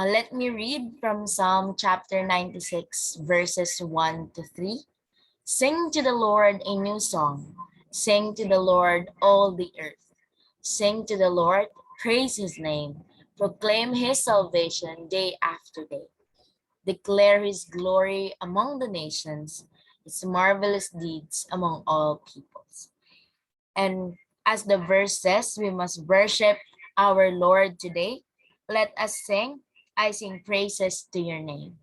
Let me read from Psalm chapter 96, verses 1 to 3. Sing to the Lord a new song. Sing to the Lord, all the earth. Sing to the Lord, praise his name. Proclaim his salvation day after day. Declare his glory among the nations, his marvelous deeds among all peoples. And as the verse says, we must worship our Lord today. Let us sing, I sing praises to your name.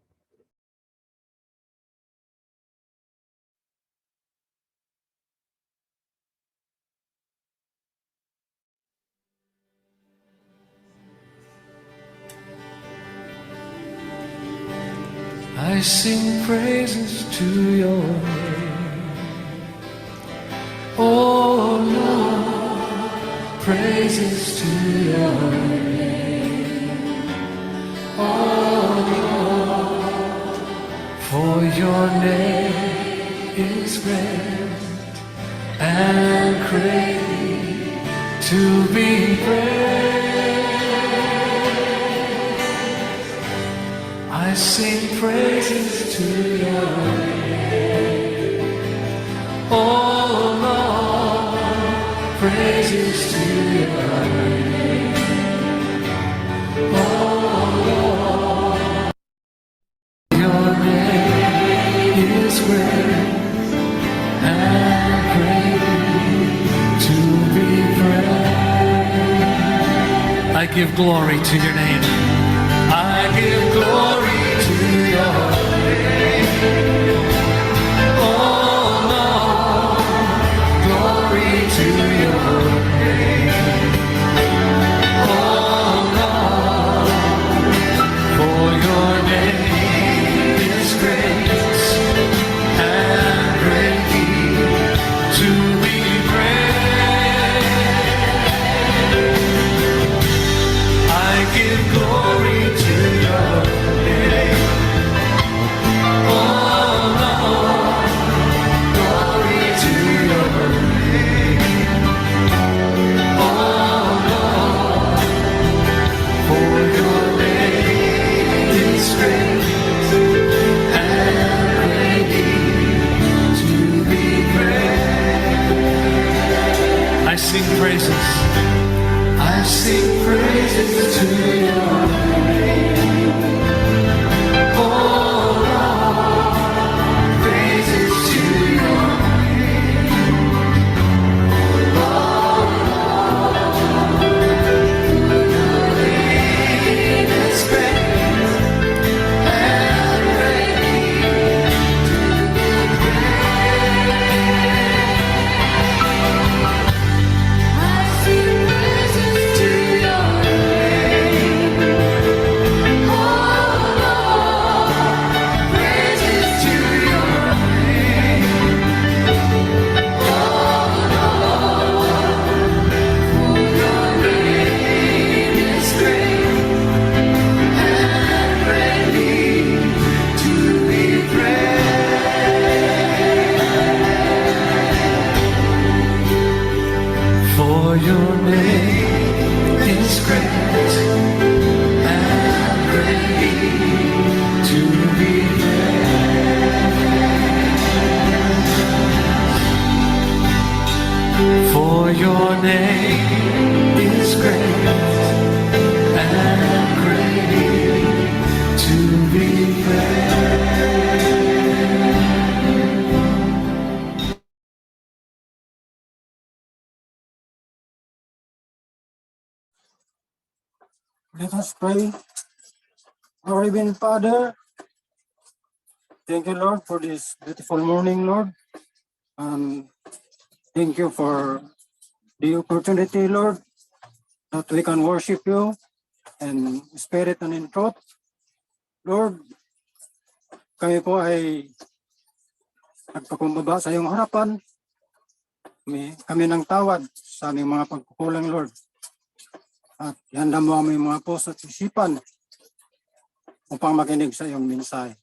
I sing praises to your name. Oh Lord, praises to your name. Oh Lord, for your name is great and greatly to be praised. I sing praises to your name. Oh Lord, praises to your name. Oh Lord, your name is great and greatly to be praised. I give glory to your name. I give glory to your name. Oh Lord, glory to your name. Oh Lord, for your name is great and greatly to be praised. I give glory to your name. Oh Lord, glory to your name. Oh Lord, for your name is great and greatly to be praised. I sing praises. I sing praises to your name. Oh Lord, praises to your name. Oh Lord, your name is great and greatly to be praised. I sing praises to your name. Oh Lord, praises to your name. Oh Lord, for your name is great and greatly to be praised. For your name is great and greatly to be praised. For your name is great and greatly to be praised. Let us pray. Our Heavenly Father, thank you, Lord, for this beautiful morning, Lord. And thank you for the opportunity, Lord, that we can worship you in spirit and in truth. Lord, kami po ay nagpakumbaba sa iyong harapan. Kami ng tawad sa aming mga pagkukulang, Lord. At ihanda mo aming mga puso at isipan upang makinig sa iyong mensahe.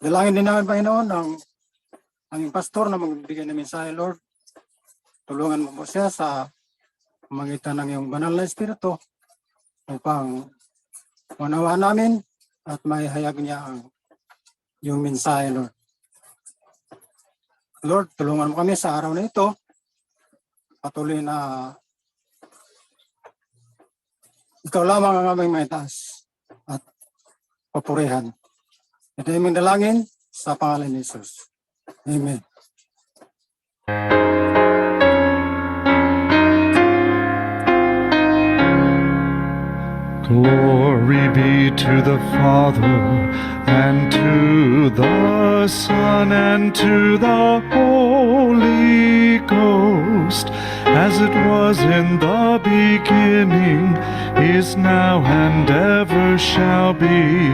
Dalangin din namin, Panginoon, ang aming pastor na magbigay ng mensahe, Lord. Tulungan mo po siya sa pamagitan ng iyong banal na espiritu upang manawa namin at may hayag niya ang yung mensahe, Lord. Lord, tulungan mo kami sa araw na ito. Patuloy na ikaw lamang ang aming maitaas at papurihan. Ito yung aming dalangin sa pangalan ni Jesus. Amen. Glory be to the Father, and to the Son, and to the Holy Ghost, as it was in the beginning, is now, and ever shall be,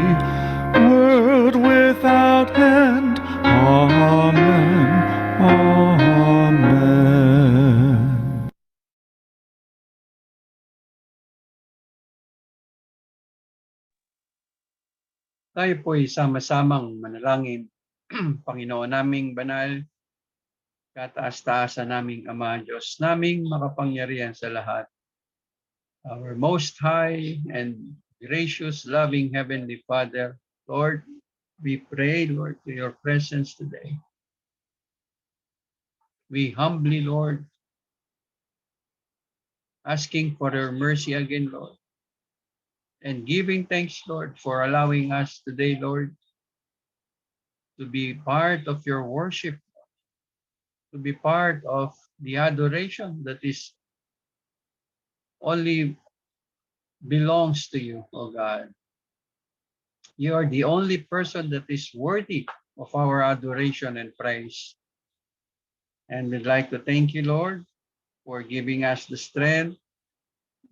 world without end. Amen. Amen. Tayo po'y sama-samang manalangin. Panginoon naming banal, kataas-taasan naming Ama, Diyos naming makapangyarihan sa lahat. Our most high and gracious, loving Heavenly Father, Lord, we pray, Lord, to your presence today. We humbly, Lord, asking for your mercy again, Lord, and giving thanks, Lord, for allowing us today, Lord, to be part of your worship, to be part of the adoration that is only belongs to you, O God. You are the only person that is worthy of our adoration and praise. And we'd like to thank you, Lord, for giving us the strength,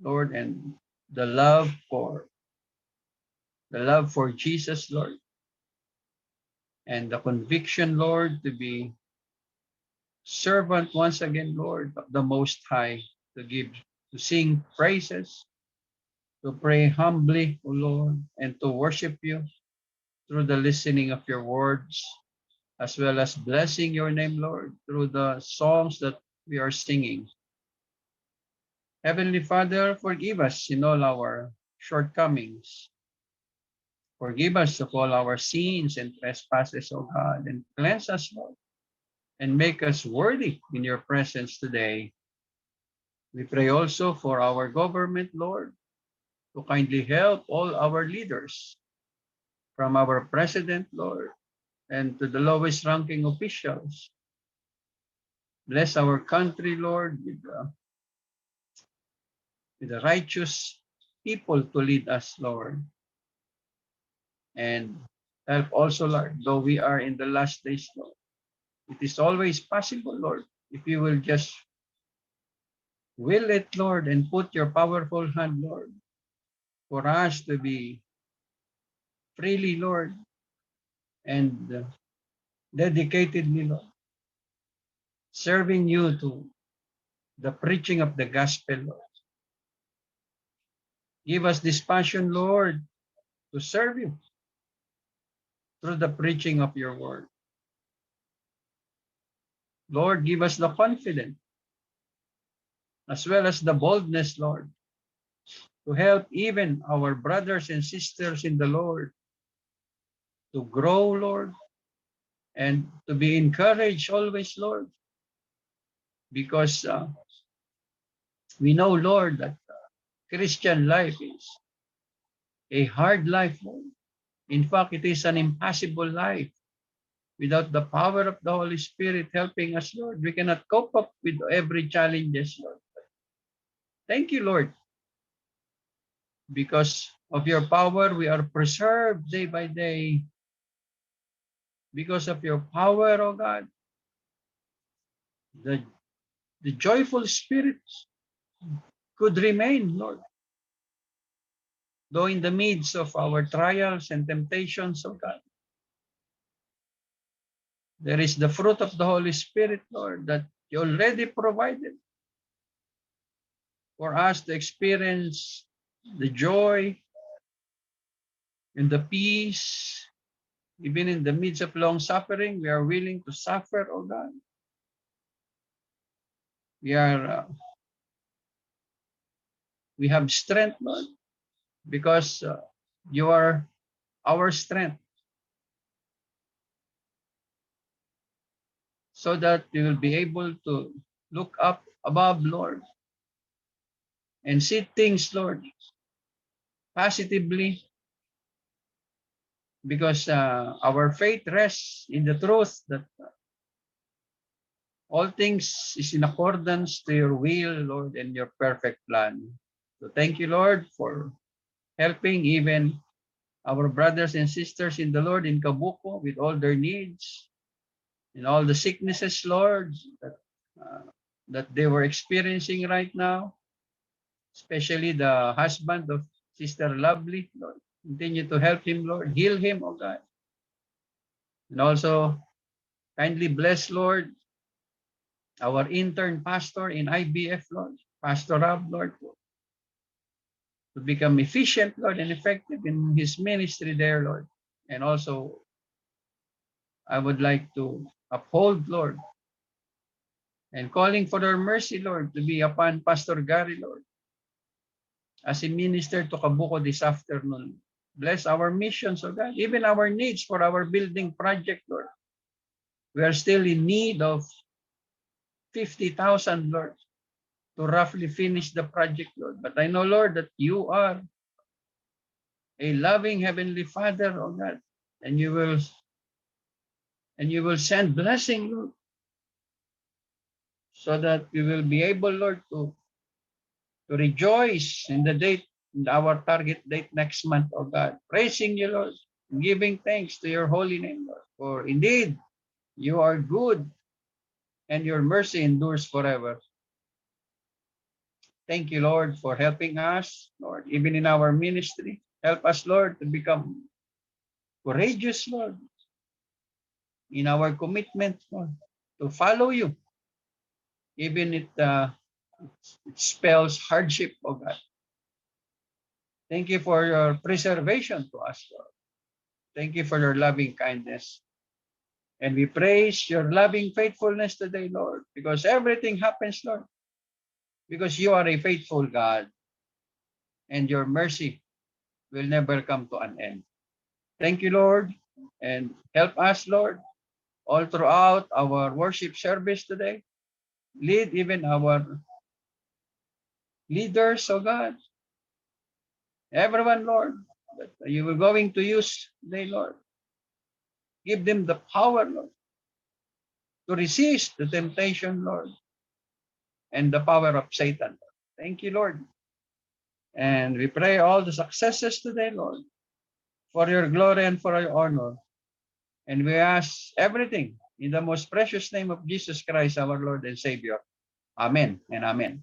Lord, and the love for Jesus, Lord, and the conviction, Lord, to be servant once again, Lord, of the Most High, to sing praises, to pray humbly, O Lord, and to worship you through the listening of your words, as well as blessing your name, Lord, through the songs that we are singing. Heavenly Father, forgive us in all our shortcomings. Forgive us of all our sins and trespasses, O God, and cleanse us, Lord, and make us worthy in your presence today. We pray also for our government, Lord, to kindly help all our leaders, from our president, Lord, and to the lowest ranking officials. Bless our country, Lord, with the righteous people to lead us, Lord. And help also, Lord, though we are in the last days, Lord. It is always possible, Lord, if you will just will it, Lord, and put your powerful hand, Lord, for us to be freely, Lord, and dedicatedly, Lord, serving you to the preaching of the gospel, Lord. Give us this passion, Lord, to serve you through the preaching of your word. Lord, give us the confidence as well as the boldness, Lord, to help even our brothers and sisters in the Lord to grow, Lord, and to be encouraged always, Lord, because we know, Lord, that Christian life is a hard life, Lord. In fact, it is an impossible life. Without the power of the Holy Spirit helping us, Lord, we cannot cope up with every challenges, Lord. Thank you, Lord. Because of your power, we are preserved day by day. Because of your power, oh God, the joyful spirit could remain, Lord. Though in the midst of our trials and temptations, oh God, there is the fruit of the Holy Spirit, Lord, that you already provided for us to experience the joy and the peace. Even in the midst of long suffering, we are willing to suffer, oh God. We have strength, Lord, because You are our strength, so that we will be able to look up above, Lord, and see things, Lord, positively, because our faith rests in the truth that all things is in accordance to your will, Lord, and your perfect plan. So thank you, Lord, for helping even our brothers and sisters in the Lord in Kabuko with all their needs and all the sicknesses, Lord, that they were experiencing right now, especially the husband of Sister Lovely, Lord. Continue to help him, Lord. Heal him, oh God. And also, kindly bless, Lord, our intern pastor in IBF, Lord, Pastor Rob, Lord, to become efficient, Lord, and effective in his ministry there, Lord. And also, I would like to uphold, Lord, and calling for your mercy, Lord, to be upon Pastor Gary, Lord, as he ministered to Kabuko this afternoon. Bless our missions, oh God, even our needs for our building project, Lord. We are still in need of 50,000, Lord, to roughly finish the project, Lord. But I know, Lord, that you are a loving Heavenly Father, oh God, and you will send blessing, Lord, so that we will be able, Lord, to rejoice in the date, in our target date next month, oh God. Praising you, Lord, giving thanks to your holy name, Lord. For indeed, you are good and your mercy endures forever. Thank you, Lord, for helping us, Lord, even in our ministry. Help us, Lord, to become courageous, Lord, in our commitment, Lord, to follow you, even if it spells hardship, oh God. Thank you for your preservation to us, Lord. Thank you for your loving kindness. And we praise your loving faithfulness today, Lord, because everything happens, Lord, because you are a faithful God and your mercy will never come to an end. Thank you, Lord, and help us, Lord, all throughout our worship service today. Lead even our leaders, oh God, everyone, Lord, that you are going to use today, Lord. Give them the power, Lord, to resist the temptation, Lord, and the power of Satan. Thank you, Lord. And we pray all the successes today, Lord, for your glory and for your honor. And we ask everything in the most precious name of Jesus Christ, our Lord and Savior. Amen and amen.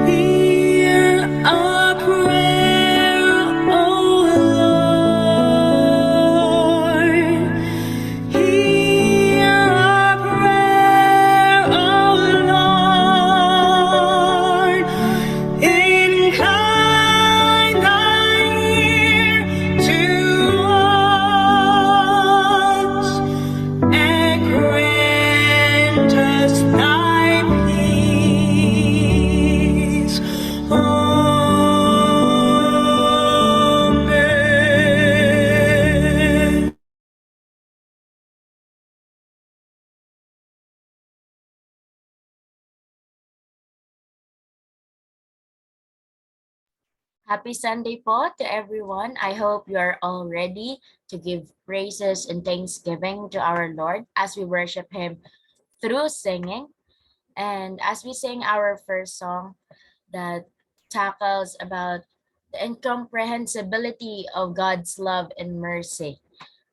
Hear our prayer, O Lord. Hear our prayer, O Lord. Incline thine ear to us, and grant us thy peace. Amen. Happy Sunday po to everyone. I hope you are all ready to give praises and thanksgiving to our Lord as we worship Him through singing. And as we sing our first song that tackles about the incomprehensibility of God's love and mercy,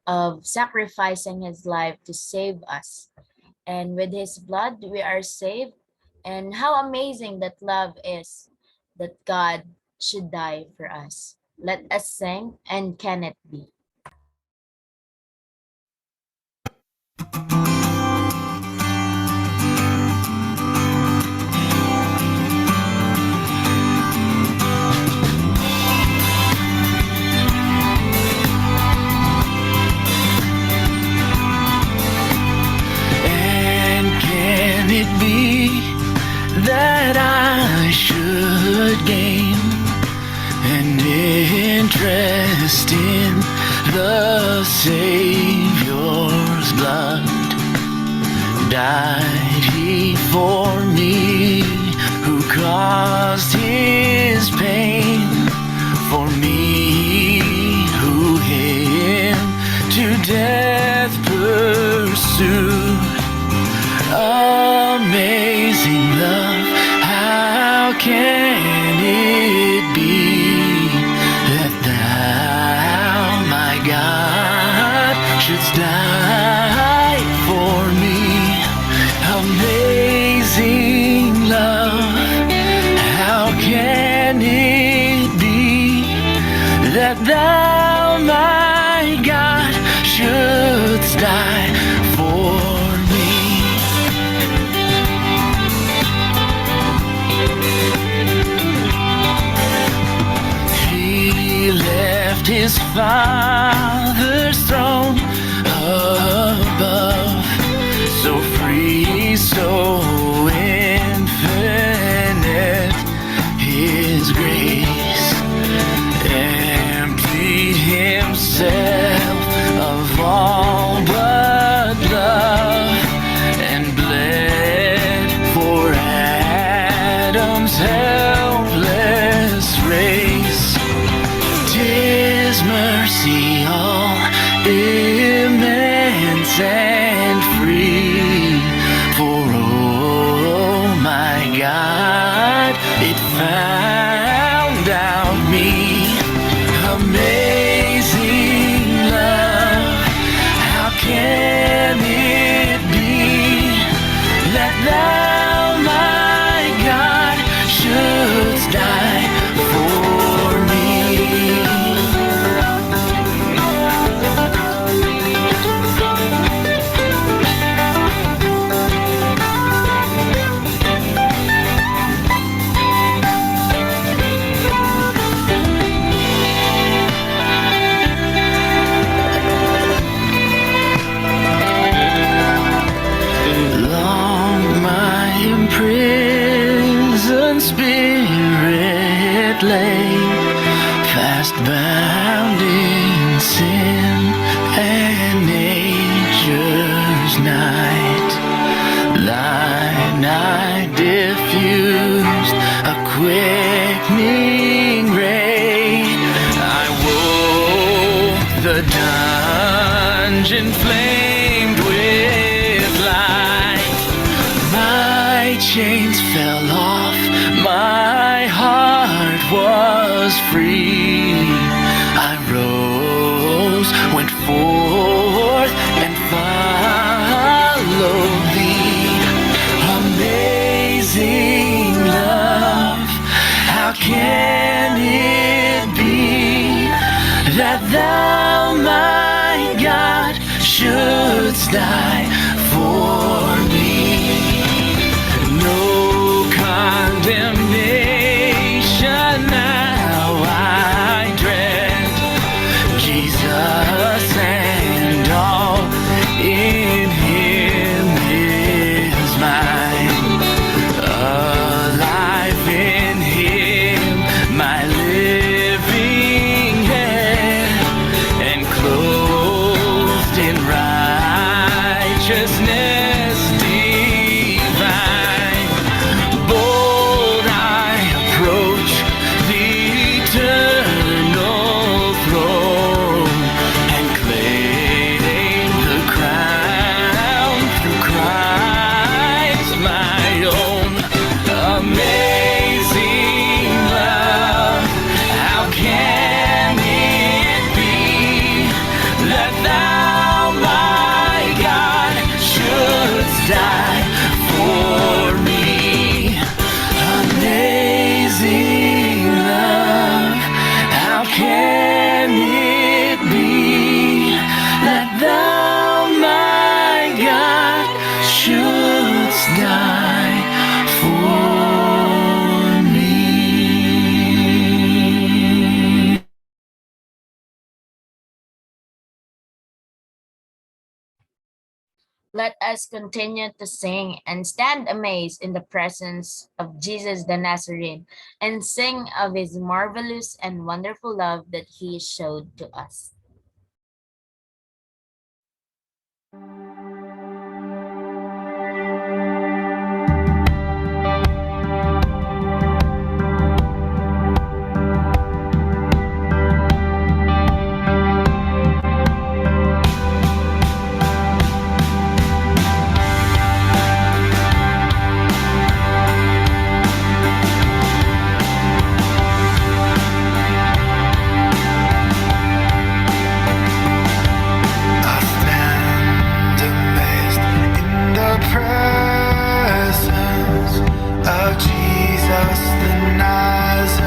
of sacrificing His life to save us. And with His blood, we are saved. And how amazing that love is, that God should die for us. Let us sing, and can it be? And Savior's blood died he for me, who caused his pain for me, who him to death pursued. Amazing love, how can it be that thou, my God, shouldst die for me? Amazing love, how can it be that thou, my God, shouldst die for me? He left his Father's throne above, so free, so infinite his grace, emptied himself of all but love, and bled for Adam's helpless race. 'Tis mercy all immense and free, for oh my God, it found out me. Amazing love, how can it be that thou, my God, shouldst die for me? Long my imprisoned spirit lay, fast bound in sin and nature's night. Night diffused a quickening ray. I woke, the dungeon flamed with light. My chains fell off, my heart was free. I rose, went forth, and followed thee. Amazing love, how can it be that thou, my God, shouldst die for me? No condemnation now I dread, Jesus and all in him is mine. Alive in him, my living head, and clothed in righteousness divine. Bold I approach the eternal throne, and claim the crown through Christ my own. Amazing love, how can it be that thou, my God, shouldst die for me? Amazing love, how can it be that thou, my God, shouldst die for me? Let us continue to sing and stand amazed in the presence of Jesus the Nazarene, and sing of his marvelous and wonderful love that he showed to us. I stand amazed in the presence of Jesus the Nazarene,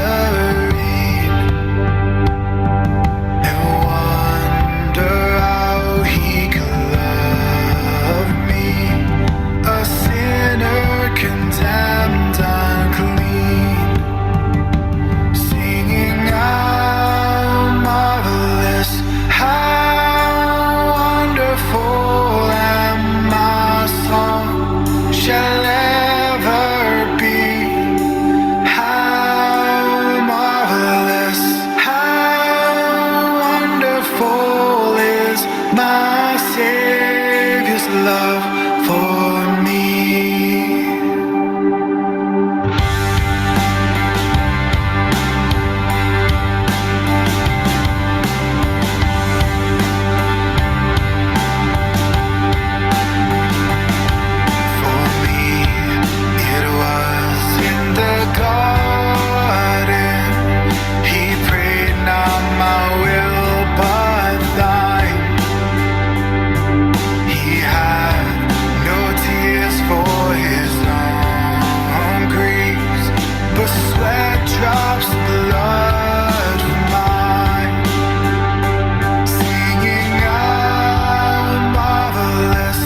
and wonder how he could love me, a sinner condemned unclean, singing how marvelous, how wonderful, and my song shall ever be. How marvelous, how wonderful is my Savior's love for me. For me, it was in the garden. He prayed, not my will, but thine. He had no tears for his own griefs, but sweat drops of blood for mine. Singing how marvelous,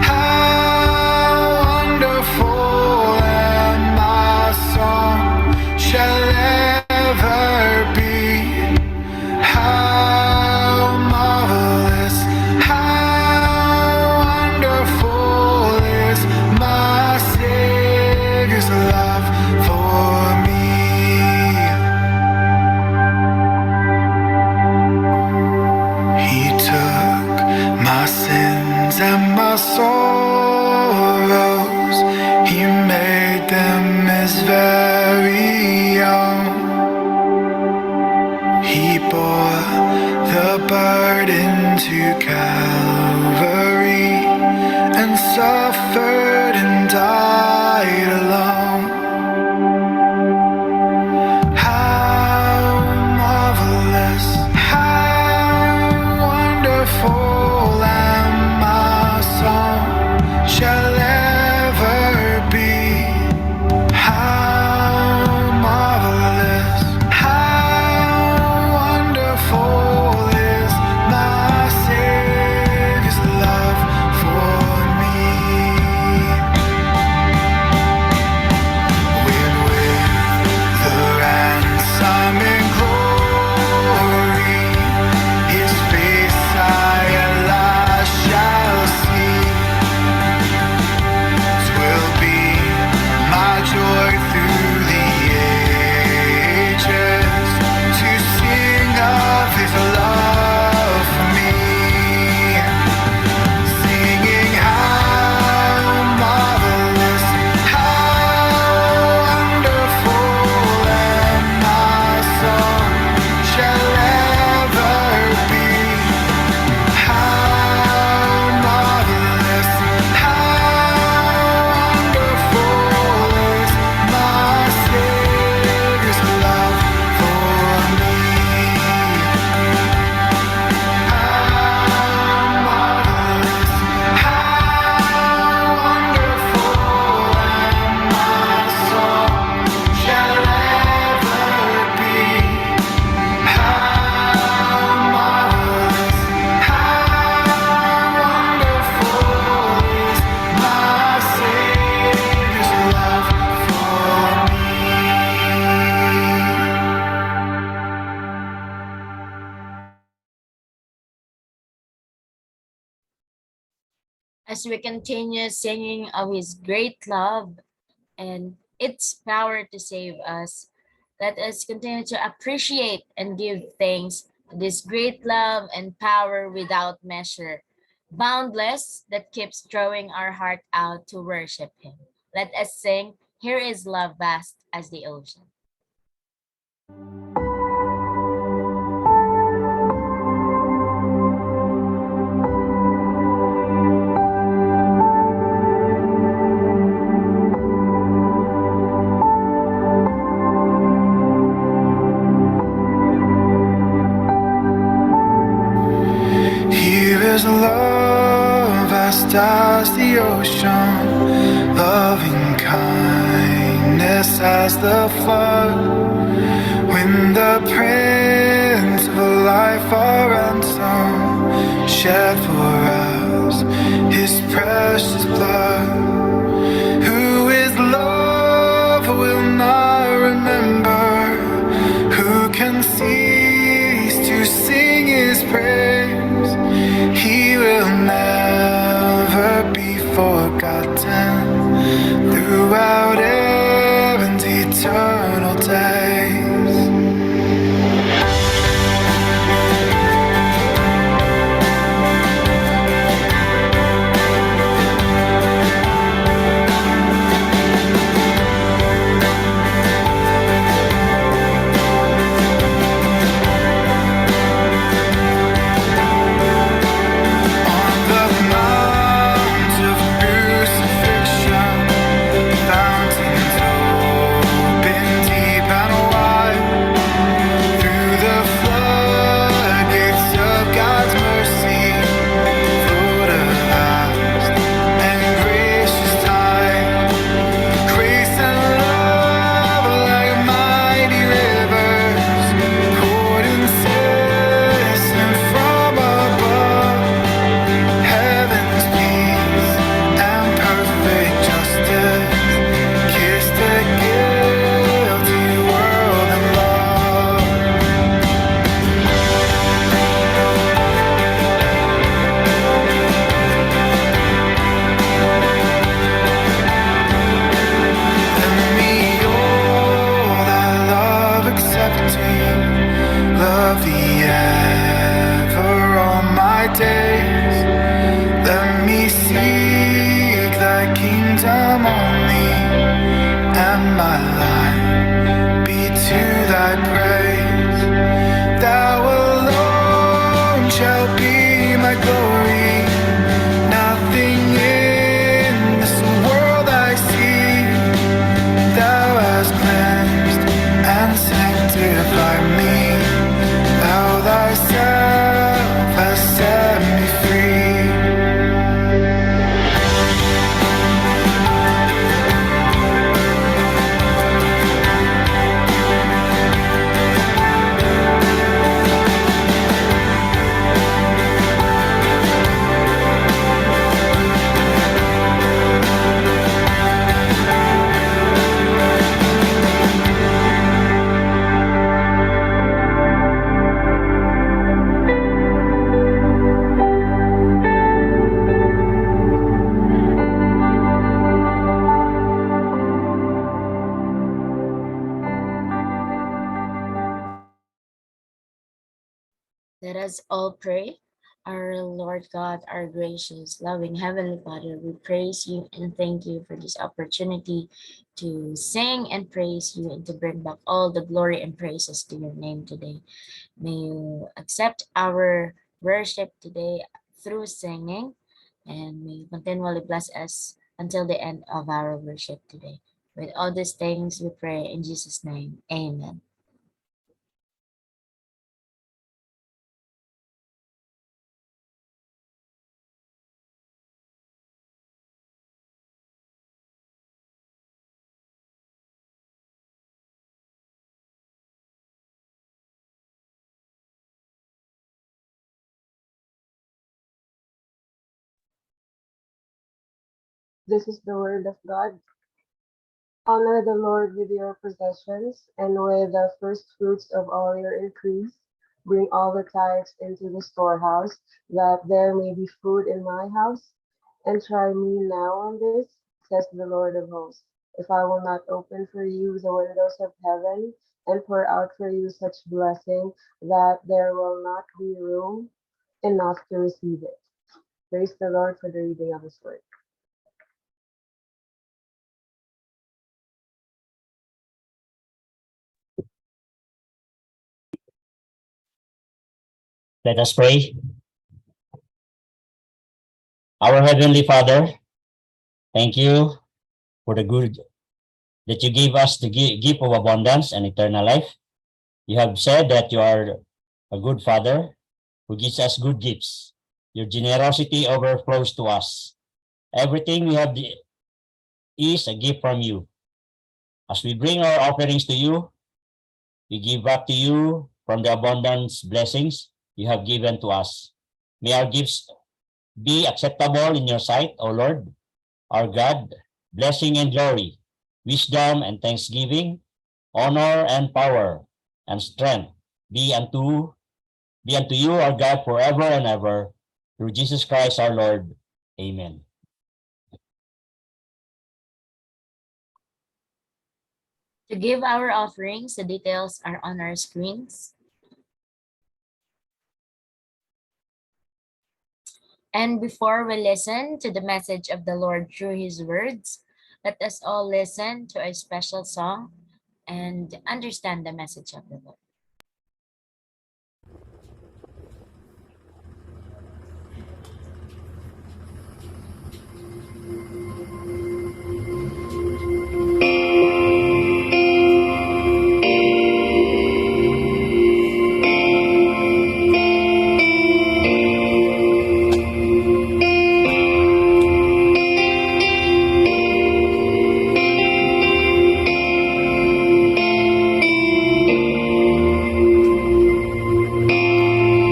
how wonderful, and my song shall ever be. How marvelous, how wonderful is my Savior's love for me. He took my sins and my sorrows, he made them his very own. He bore the burden to Calvary and suffered and died alone. How marvelous, how wonderful, and my song shall ever be. How marvelous, how wonderful is my Savior's love for me. When with the ransom and glory, his face I at last shall see. 'Twill be my joy through the ages to sing of his love for me, singing how marvelous, how wonderful, and my song shall ever be. How marvelous, how wonderful is my Savior's love for me. How marvelous, how wonderful, and my song shall ever be. How marvelous, how wonderful is my Savior's love for me. As we continue singing of his great love and its power to save us, let us continue to appreciate and give thanks to this great love and power without measure boundless, that keeps drawing our heart out to worship Him. Let us sing, Here is love vast as the ocean. Here is love vast as the ocean, loving kindness as the flood. When the Prince of Life, our ransom, shed for us His precious blood. Who is love who will not remember? Who can cease to sing His praise? He will never be forgotten throughout heaven's eternal days. On the mount of crucifixion, fountains open deep and wide. Through the floodgates of God's mercy, flowed a vast and gracious tide. Grace and love like mighty rivers, poured incessant from above. Heaven's peace and perfect justice kissed the guilty world in love. Let me all thy love accepting, love thee ever all my days. Let me seek thy kingdom only, and my life be to thy praise. Thou alone shalt be my glory. Nothing in this world I see. Thou hast cleansed and sanctified me. Thou thyself hast set me free. Let us all pray. Our Lord God, our gracious, loving Heavenly Father, we praise you and thank you for this opportunity to sing and praise you and to bring back all the glory and praises to your name today. May you accept our worship today through singing, and may you continually bless us until the end of our worship today. With all these things we pray in Jesus' name. Amen. This is the word of God. Honor the Lord with your possessions and with the first fruits of all your increase. Bring all the tithes into the storehouse, that there may be food in my house. And try me now on this, says the Lord of hosts, if I will not open for you the windows of heaven and pour out for you such blessing that there will not be room enough to receive it. Praise the Lord for the reading of his word. Let us pray. Our Heavenly Father, thank you for the good that you gave us the gift of abundance and eternal life. You have said that you are a good Father who gives us good gifts. Your generosity overflows to us. Everything we have is a gift from you. As we bring our offerings to you, we give back to you from the abundance blessings you have given to us. May our gifts be acceptable in your sight, O Lord, our God, blessing and glory, wisdom and thanksgiving, honor and power and strength be unto you, our God, forever and ever, through Jesus Christ our Lord. Amen. To give our offerings, the details are on our screens. And before we listen to the message of the Lord through his words, let us all listen to a special song and understand the message of the Lord.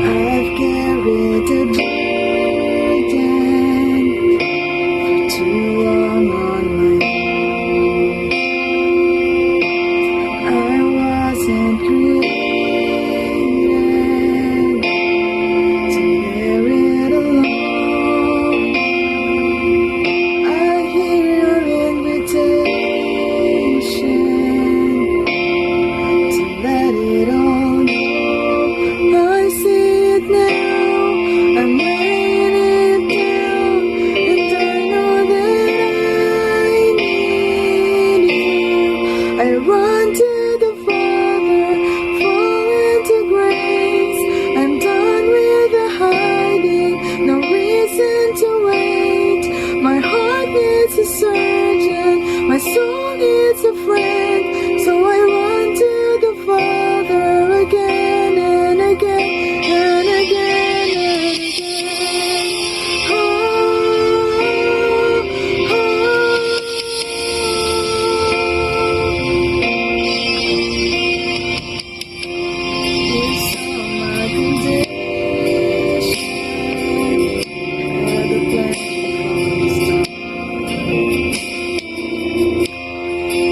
I've carried the burden too long on my own. I wasn't created to bear it alone. I hear your invitation to let it all go. I see it now, I'm laying it down, and I know that I need you. I run to the Father, fall into grace. I'm done with the hiding, no reason to wait. My heart needs a surgeon, my soul needs a friend, so I run to the Father again and again and again and again. Oh, you saw my condition, had a plan from the start.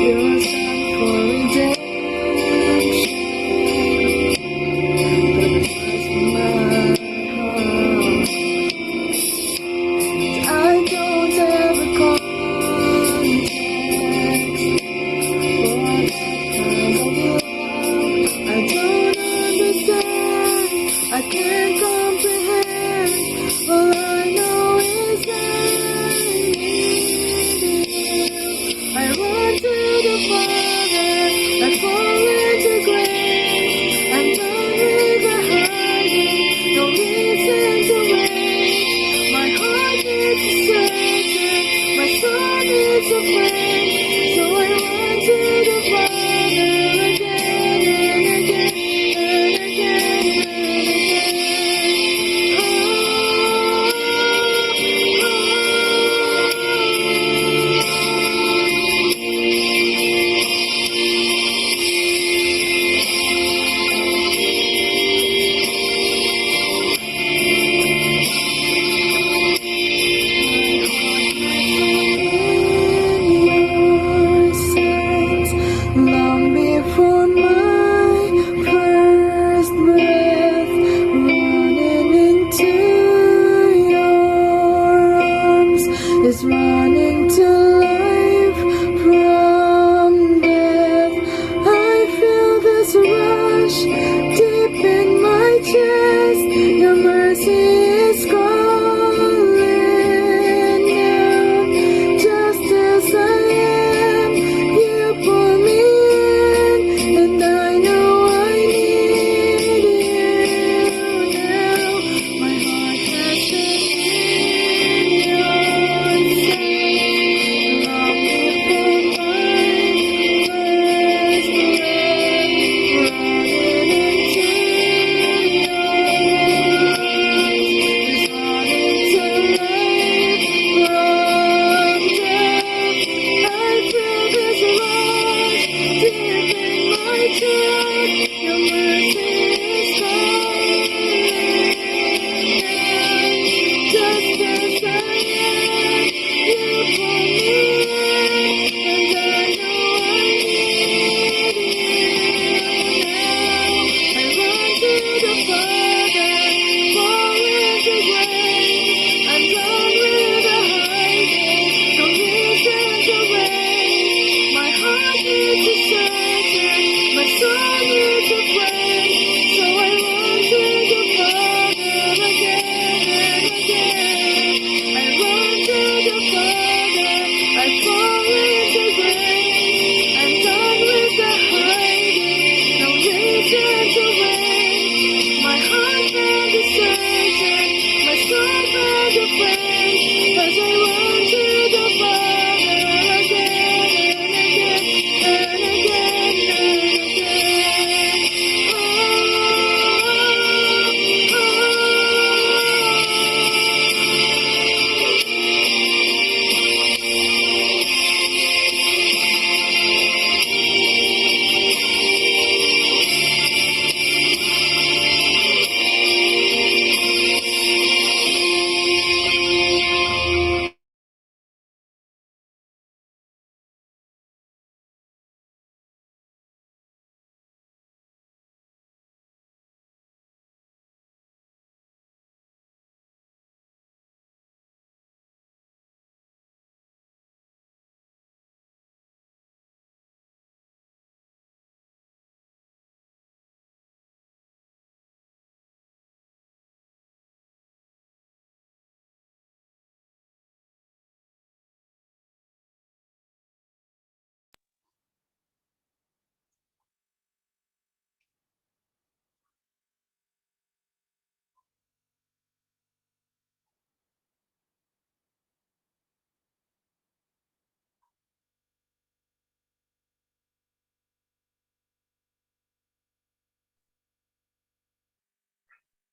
Your son for redemption, but it was my heart. I don't have a context for that kind of love. I don't understand, I can't comprehend. All I know is that I need you. I run to the Father, I fall into grace. I'm done with the hiding, no reason to wait. My heart needs a surgeon, my soul needs a friend, so I run to the Father again and again and again and again.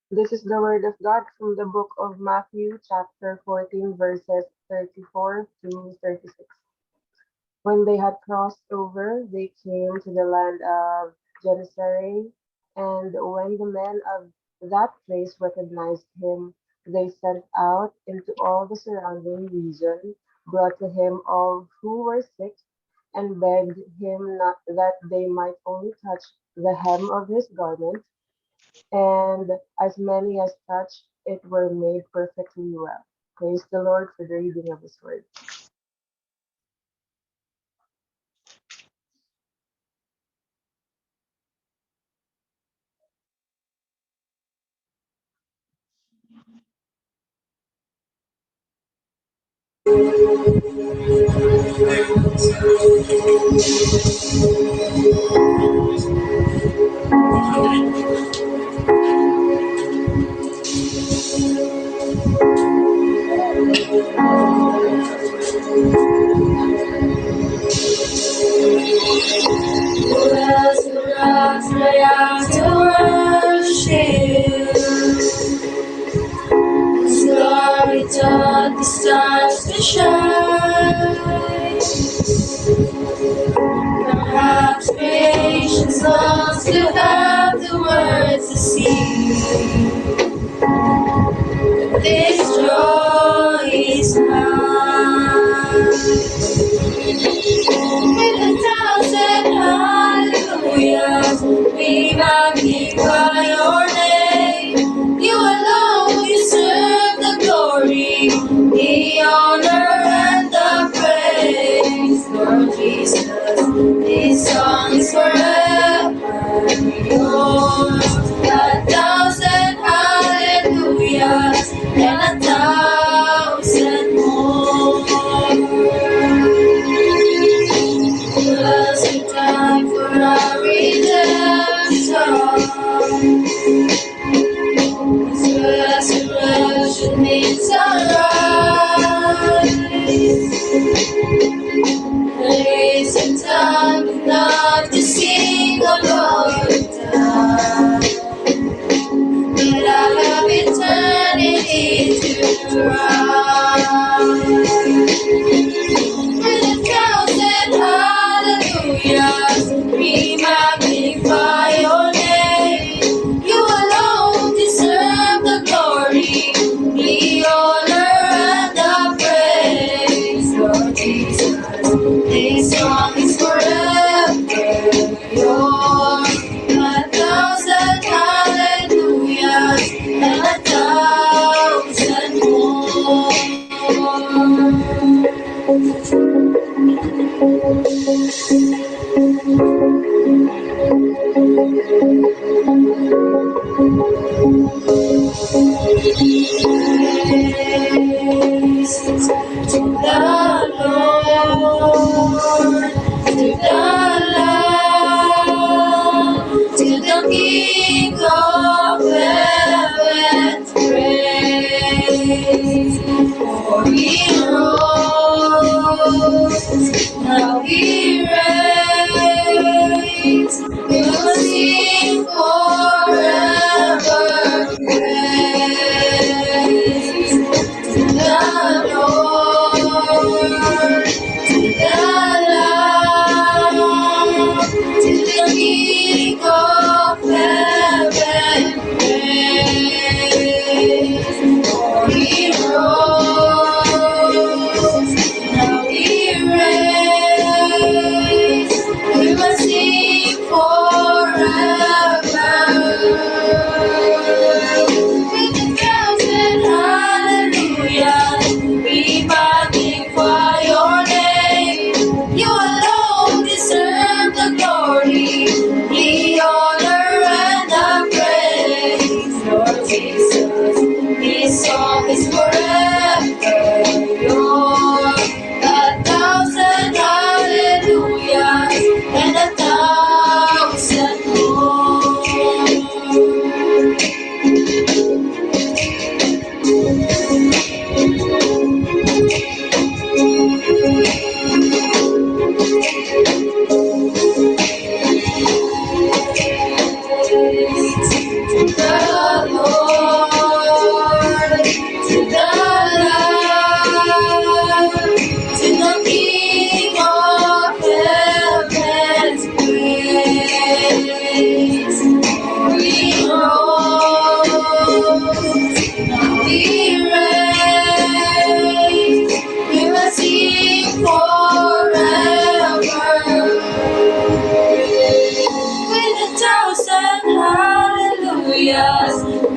This is the word of God from the book of Matthew, chapter 14, verses 34 to 36. When they had crossed over, they came to the land of Gennesaret, and when the men of that place recognized him, they sent out into all the surrounding region, brought to him all who were sick, and begged him not that they might only touch the hem of his garment, and as many as touched it were made perfectly well. Praise the Lord for the reading of his word. Who else the rocks cry out to worship? His glory taught the stars to shine. Perhaps creation longs to have the words to sing. This joy is mine. With 1,000 hallelujahs, we magnify your name. You alone deserve the glory, the honor, and the praise. Lord Jesus, this song is forever yours. 1,000 hallelujahs and 1,000 more. Jesus, you died for our redemption. His resurrection means our rise. There isn't time enough to sing about your death, but I have eternity to rise. With 1,000 hallelujahs, we magnify your name. You alone deserve the glory, the honor, and the praise. Lord Jesus, this song is forever yours. 1,000 hallelujahs and 1,000 more. Praise to the Lord, to the Lamb, to the King of heaven's praise. For he rose, now he reigns, will sing forever praise. To the Lord, to the Lamb,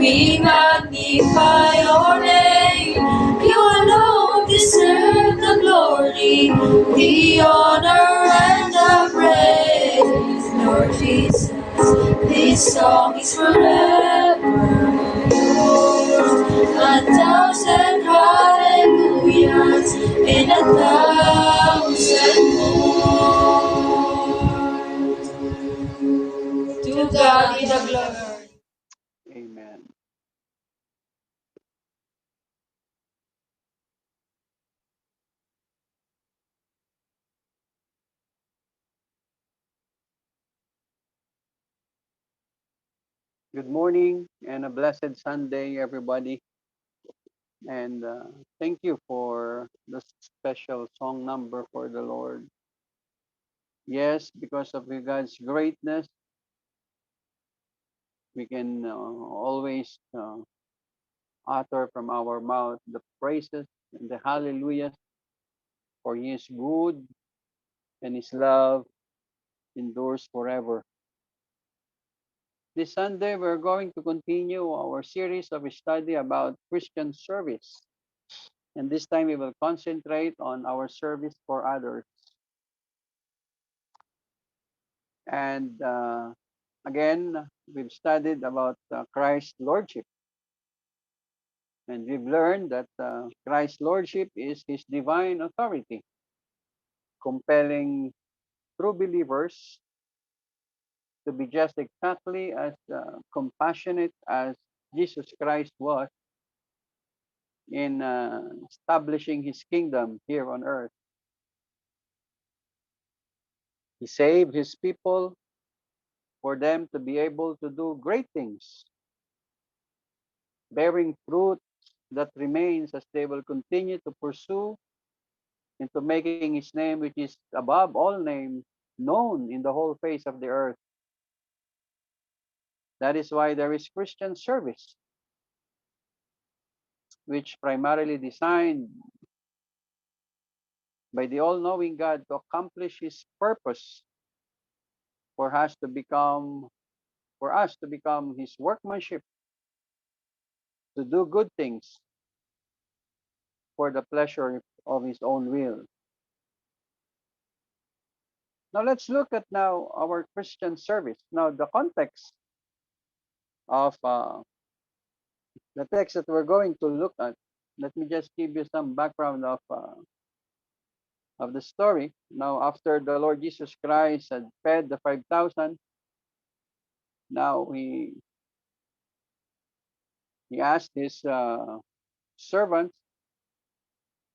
We magnify your name. You alone deserve the glory, the honor, and the praise. Lord Jesus, this song is forever yours. 1,000 hallelujahs and 1,000 more. To God be the glory. Amen. Good morning and a blessed Sunday, everybody. And thank you for the special song number for the Lord. Yes, because of God's greatness, we can always utter from our mouth the praises and the hallelujahs, for He is good and His love endures forever. This Sunday, we're going to continue our series of study about Christian service. And this time, we will concentrate on our service for others. And again, we've studied about Christ's Lordship. And we've learned that Christ's Lordship is His divine authority, compelling true believers to be just exactly as compassionate as Jesus Christ was in establishing His kingdom here on earth. He saved His people for them to be able to do great things, bearing fruit that remains as they will continue to pursue into making His name, which is above all names, known in the whole face of the earth. That is why there is Christian service, which primarily designed by the all-knowing God to accomplish His purpose for us to become His workmanship, to do good things for the pleasure of His own will. Now let's look at now our Christian service. Now the context of the text that we're going to look at. Let me just give you some background of the story. Now, after the Lord Jesus Christ had fed the 5,000, now he asked his servants.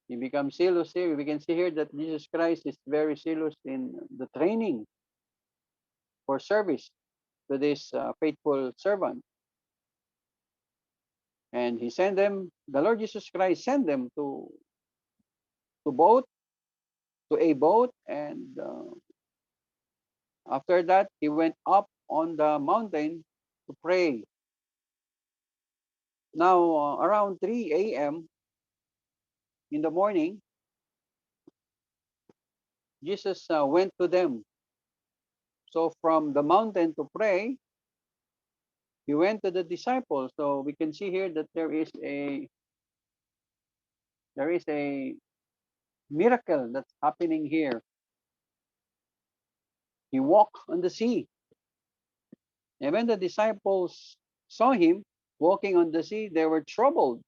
He becomes zealous here. We can see here that Jesus Christ is very zealous in the training for service to this faithful servant. And he sent them, the Lord Jesus Christ sent them to a boat, and after that, he went up on the mountain to pray. Now, around 3 a.m. in the morning, Jesus went to them. So from the mountain to pray, he went to the disciples. So we can see here that there is a miracle that's happening here. He walked on the sea. And when the disciples saw him walking on the sea, they were troubled,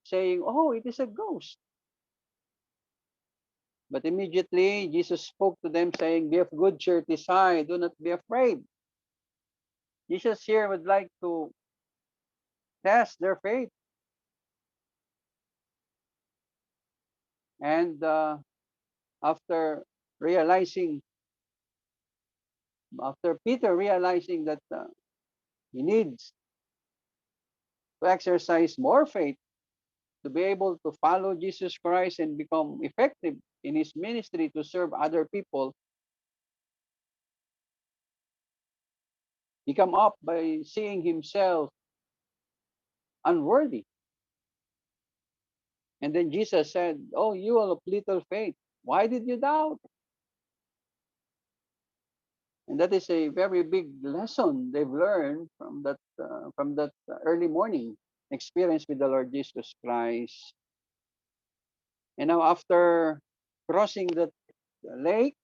saying, "Oh, it is a ghost." But immediately Jesus spoke to them, saying, "Be of good cheer, it is I, do not be afraid." Jesus here would like to test their faith. And after Peter realizing that he needs to exercise more faith to be able to follow Jesus Christ and become effective in his ministry to serve other people, he come up by seeing himself unworthy. And then Jesus said, "Oh, you all of little faith, why did you doubt?" And that is a very big lesson they've learned from that early morning experience with the Lord Jesus Christ. And now after crossing the lake,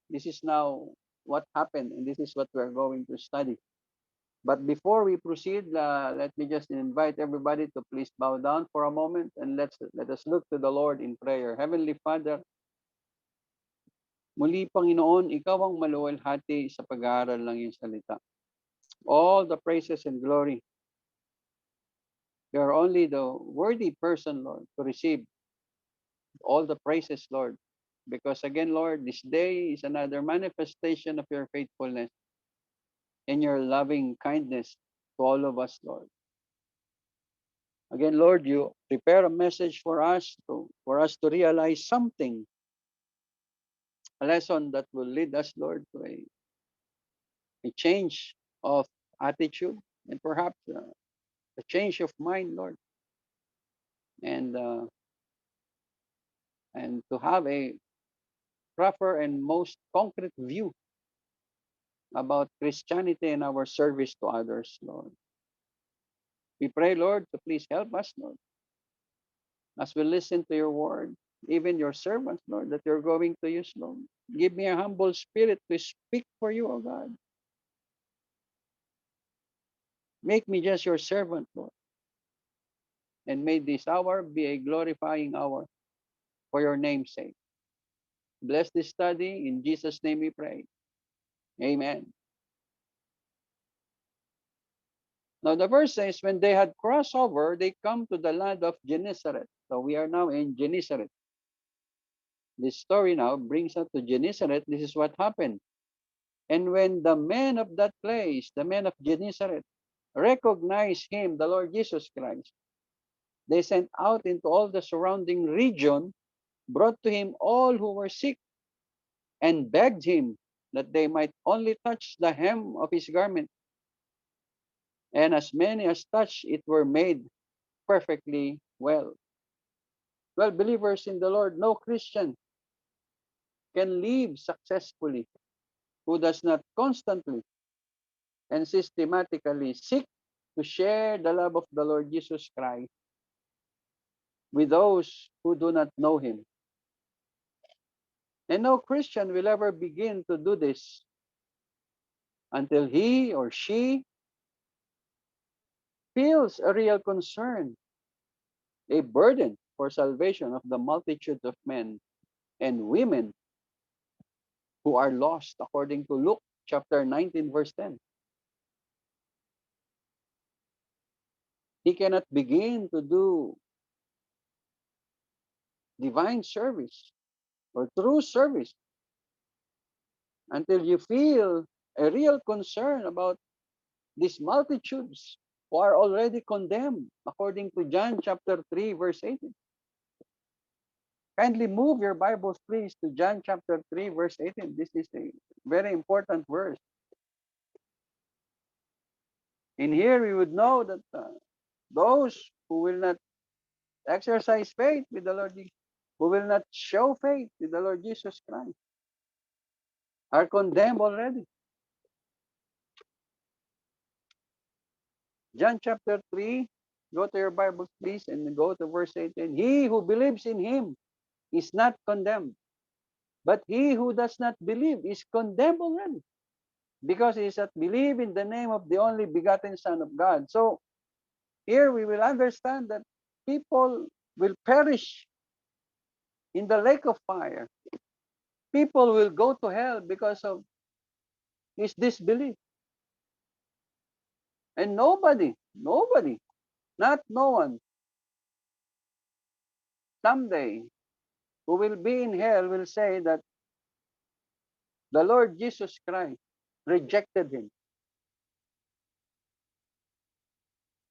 this is now what happened, and this is what we're going to study. But before we proceed, let me just invite everybody to please bow down for a moment and let us look to the Lord in prayer. Heavenly Father, muli Panginoon, ikaw ang maluwalhati sa pag-aaral ng iyong salita. All the praises and glory. You are only the worthy person, Lord, to receive all the praises, Lord. Because again, Lord, this day is another manifestation of your faithfulness and your loving kindness to all of us, Lord. Again, Lord, you prepare a message for us to realize something, a lesson that will lead us, Lord, to a change of attitude and perhaps a change of mind, Lord, and to have a proper and most concrete view about Christianity and our service to others, Lord. We pray, Lord, to please help us, Lord, as we listen to your word, even your servants, Lord, that you're going to use, Lord. Give me a humble spirit to speak for you, O God. Make me just your servant, Lord. And may this hour be a glorifying hour for your name's sake. Bless this study. In Jesus' name we pray. Amen. Now the verse says, when they had crossed over, they come to the land of Gennesaret. So we are now in Gennesaret. This story now brings us to Gennesaret. This is what happened. And when the men of that place, the men of Gennesaret, recognized him, the Lord Jesus Christ, they sent out into all the surrounding region, brought to him all who were sick, and begged him that they might only touch the hem of his garment. And as many as touched it were made perfectly well. Well, believers in the Lord, no Christian can live successfully who does not constantly and systematically seek to share the love of the Lord Jesus Christ with those who do not know him. And no Christian will ever begin to do this until he or she feels a real concern, a burden for salvation of the multitude of men and women who are lost, according to Luke chapter 19, verse 10. He cannot begin to do divine service or true service until you feel a real concern about these multitudes who are already condemned, according to John chapter 3, verse 18. Kindly move your Bibles, please, to John chapter 3, verse 18. This is a very important verse. In here, we would know that those who will not exercise faith with the Lord Jesus, who will not show faith with the Lord Jesus Christ, are condemned already. John chapter 3, go to your Bibles, please, and go to verse 18. He who believes in him is not condemned, but he who does not believe is condemned already, because he does not believe in the name of the only begotten Son of God. So here we will understand that people will perish in the lake of fire. People will go to hell because of his disbelief. And nobody, not no one, someday who will be in hell will say that the Lord Jesus Christ rejected him.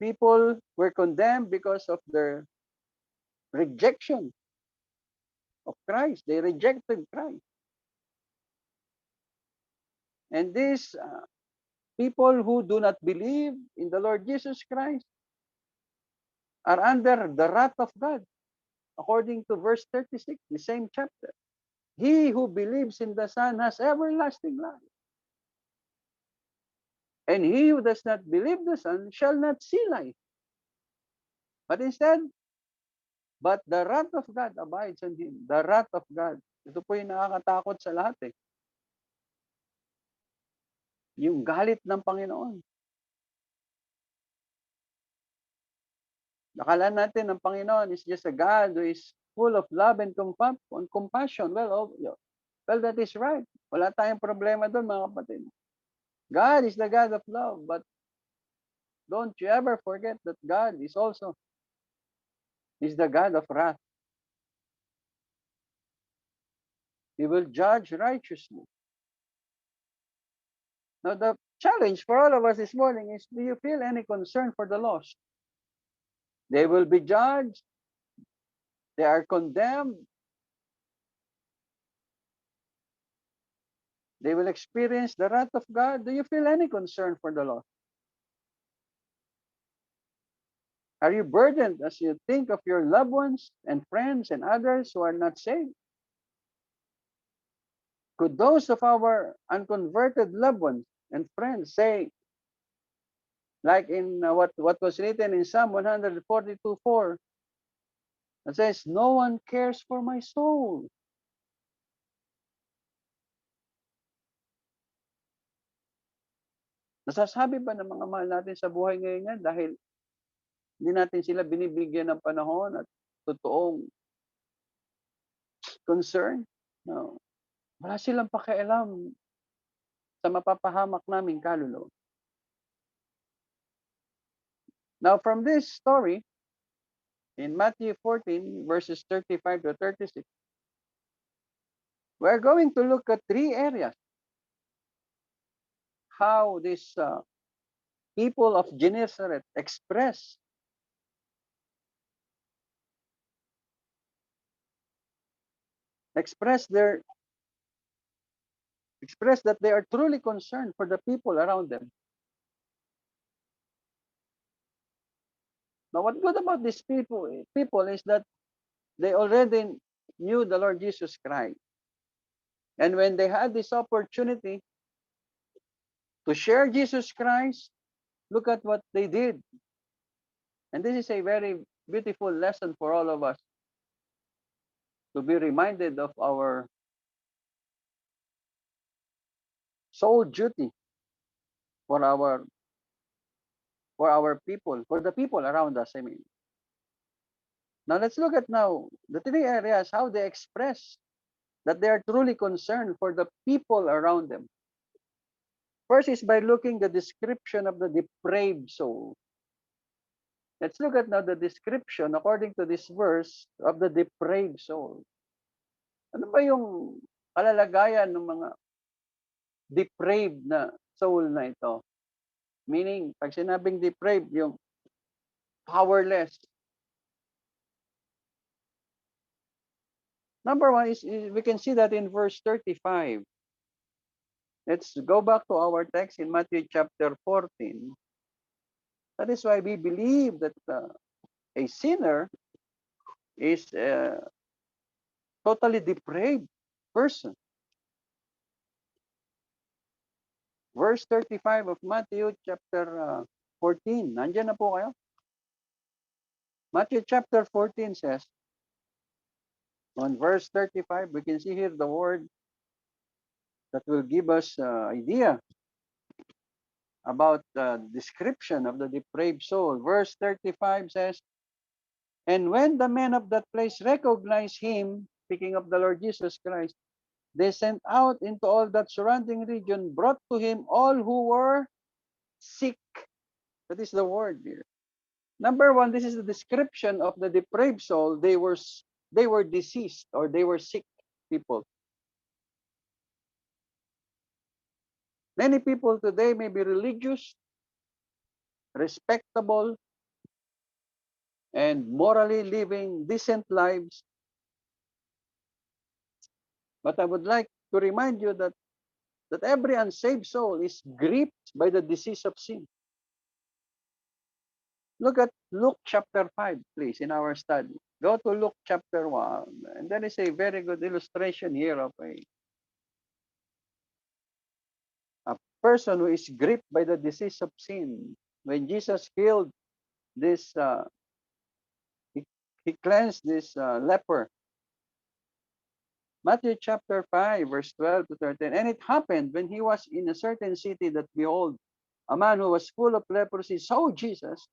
People were condemned because of their rejection of Christ. They rejected Christ. And these people who do not believe in the Lord Jesus Christ are under the wrath of God, according to verse 36, the same chapter. He who believes in the Son has everlasting life. And he who does not believe the Son shall not see life. But instead, but the wrath of God abides on him. The wrath of God. Ito po yung nakakatakot sa lahat eh. Yung galit ng Panginoon. Akala natin ang Panginoon is just a God who is full of love and compassion. Well, that is right. Wala tayong problema doon, mga kapatid. God is the God of love, but don't you ever forget that God is also the God of wrath. He will judge righteously. Now, the challenge for all of us this morning is, do you feel any concern for the lost? They will be judged. They are condemned. They will experience the wrath of God. Do you feel any concern for the lost? Are you burdened as you think of your loved ones and friends and others who are not saved? Could those of our unconverted loved ones and friends say, like in what was written in Psalm 142:4, it says, no one cares for my soul. Nasasabi ba ng mga mahal natin sa buhay ngayon yan dahil hindi natin sila binibigyan ng panahon at totoong concern? No. Wala silang pakialam sa mapapahamak naming kaluluwa. Now, from this story, in Matthew 14, verses 35 to 36, we're going to look at three areas. How these people of Gennesaret express that they are truly concerned for the people around them. Now, what good about these people is that they already knew the Lord Jesus Christ. And when they had this opportunity to share Jesus Christ, look at what they did. And this is a very beautiful lesson for all of us, to be reminded of our sole duty for our people, for the people around us, I mean. Now let's look at now the three areas, how they express that they are truly concerned for the people around them. First is by looking the description of the depraved soul. Let's look at now the description, according to this verse, of the depraved soul. Ano ba yung kalalagayan ng mga depraved na soul na ito? Meaning, pag sinabing depraved, yung powerless. Number one is we can see that in verse 35. Let's go back to our text in Matthew chapter 14. That is why we believe that a sinner is a totally depraved person. Verse 35 of Matthew chapter 14. Nandiyan na po kayo? Matthew chapter 14 says, on verse 35, we can see here the word that will give us idea about the description of the depraved soul. Verse 35 says, and when the men of that place recognized him, speaking of the Lord Jesus Christ, they sent out into all that surrounding region, brought to him all who were sick. That is the word here. Number one, this is the description of the depraved soul. They were diseased, or they were sick people. Many people today may be religious, respectable, and morally living decent lives. But I would like to remind you that every unsaved soul is gripped by the disease of sin. Look at Luke chapter 5, please, in our study. Go to Luke chapter 1, and there is a very good illustration here of person who is gripped by the disease of sin. When Jesus healed this, he cleansed this leper. Matthew chapter 5, verse 12 to 13. And it happened when he was in a certain city that behold, a man who was full of leprosy saw Jesus,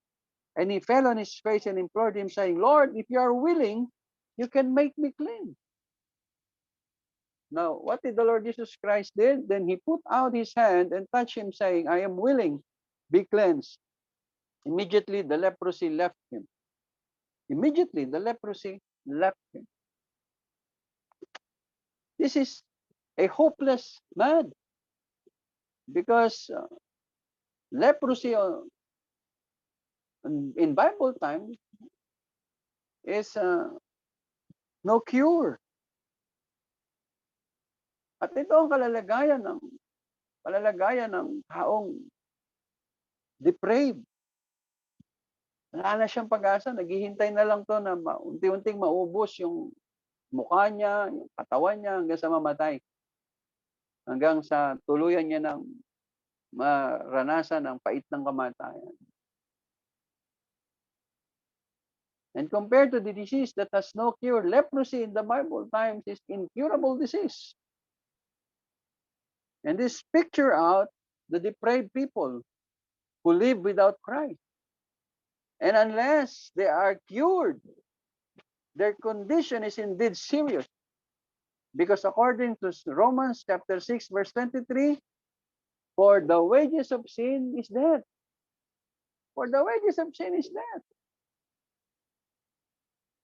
and he fell on his face and implored him, saying, Lord, if you are willing, you can make me clean. Now, what did the Lord Jesus Christ did? Then he put out his hand and touched him, saying, I am willing, be cleansed. Immediately the leprosy left him. Immediately the leprosy left him. This is a hopeless man because leprosy in Bible time is no cure. At ito ang kalalagayan ng taong depraved. Wala na siyang pag-asa, naghihintay na lang to na unti-unting maubos yung mukha niya, yung katawan niya hanggang sa mamatay. Hanggang sa tuluyan niya ng maranasan ang pait ng kamatayan. And compared to the disease that has no cure, leprosy in the Bible times is incurable disease. And this picture out the depraved people who live without Christ. And unless they are cured, their condition is indeed serious. Because according to Romans chapter 6, verse 23, for the wages of sin is death. For the wages of sin is death.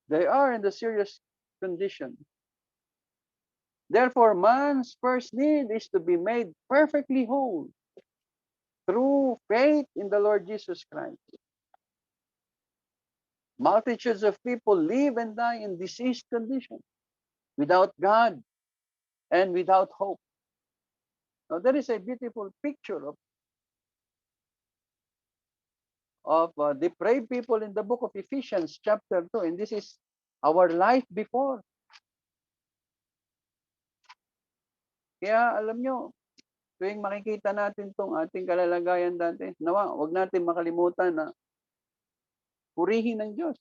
They are in the serious condition. Therefore, man's first need is to be made perfectly whole through faith in the Lord Jesus Christ. Multitudes of people live and die in diseased condition, without God and without hope. Now, there is a beautiful picture of depraved people in the book of Ephesians chapter 2, and this is our life before. Kaya alam nyo, tuwing makikita natin itong ating kalalagayan dati, nawa, huwag natin makalimutan na purihin ng Diyos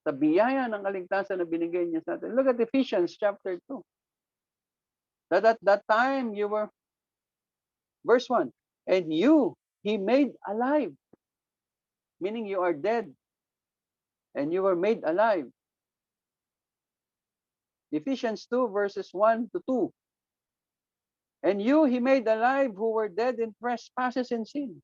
sa biyaya ng kaligtasan na binigay niya sa atin. Look at Ephesians chapter 2. That at that time you were, verse 1, and you, He made alive, meaning you are dead, and you were made alive. Ephesians 2, verses 1 to 2. And you, He made alive who were dead in trespasses and sin,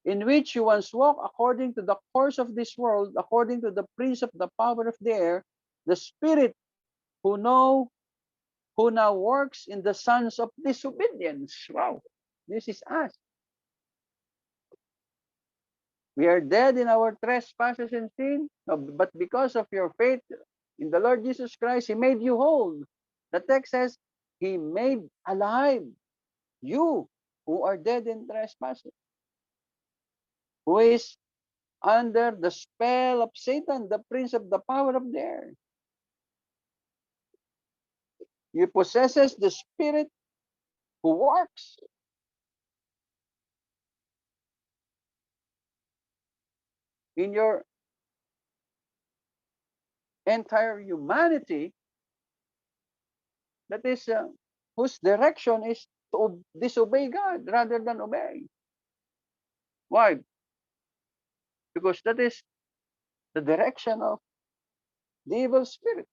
in which you once walked according to the course of this world, according to the prince of the power of the air, the spirit who now works in the sons of disobedience. Wow, this is us. We are dead in our trespasses and sin, but because of your faith in the Lord Jesus Christ, He made you whole. The text says, He made alive you who are dead in trespasses, who is under the spell of Satan, the prince of the power of the air. You possesses the Spirit who works. In your entire humanity, that is whose direction is to disobey God rather than obey. Why? Because that is the direction of the evil spirit.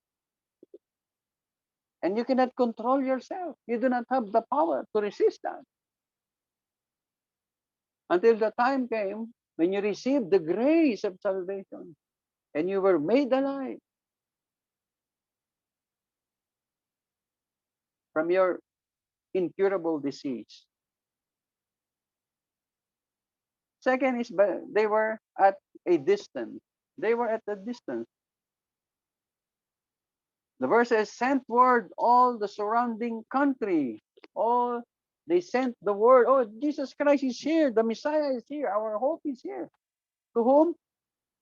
And you cannot control yourself. You do not have the power to resist that. Until the time came when you received the grace of salvation and you were made alive from your incurable disease. Second is, they were at a distance. They were at a distance. The verse says, sent word all the surrounding country. All they sent the word, oh, Jesus Christ is here. The Messiah is here. Our hope is here. To whom?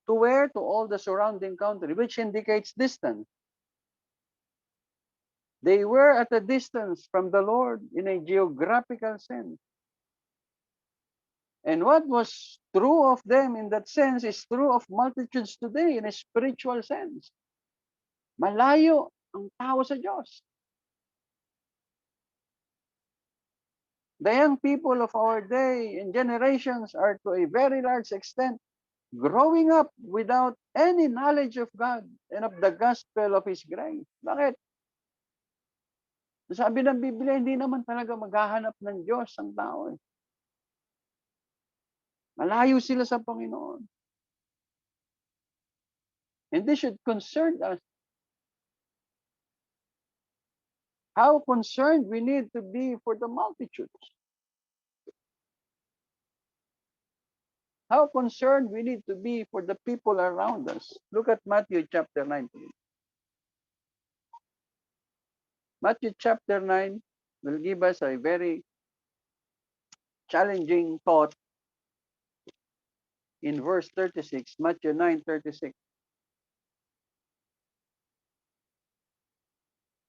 To where? To all the surrounding country, which indicates distance. They were at a distance from the Lord in a geographical sense. And what was true of them in that sense is true of multitudes today in a spiritual sense. Malayo ang tao sa Diyos. The young people of our day and generations are to a very large extent growing up without any knowledge of God and of the gospel of His grace. Bakit? Sabi ng Biblia, hindi naman talaga maghahanap ng Diyos ang tao. Malayo sila sa Panginoon. And this should concern us. How concerned we need to be for the multitudes. How concerned we need to be for the people around us. Look at Matthew chapter 9. Matthew chapter 9 will give us a very challenging thought in verse 36. Matthew 9:36.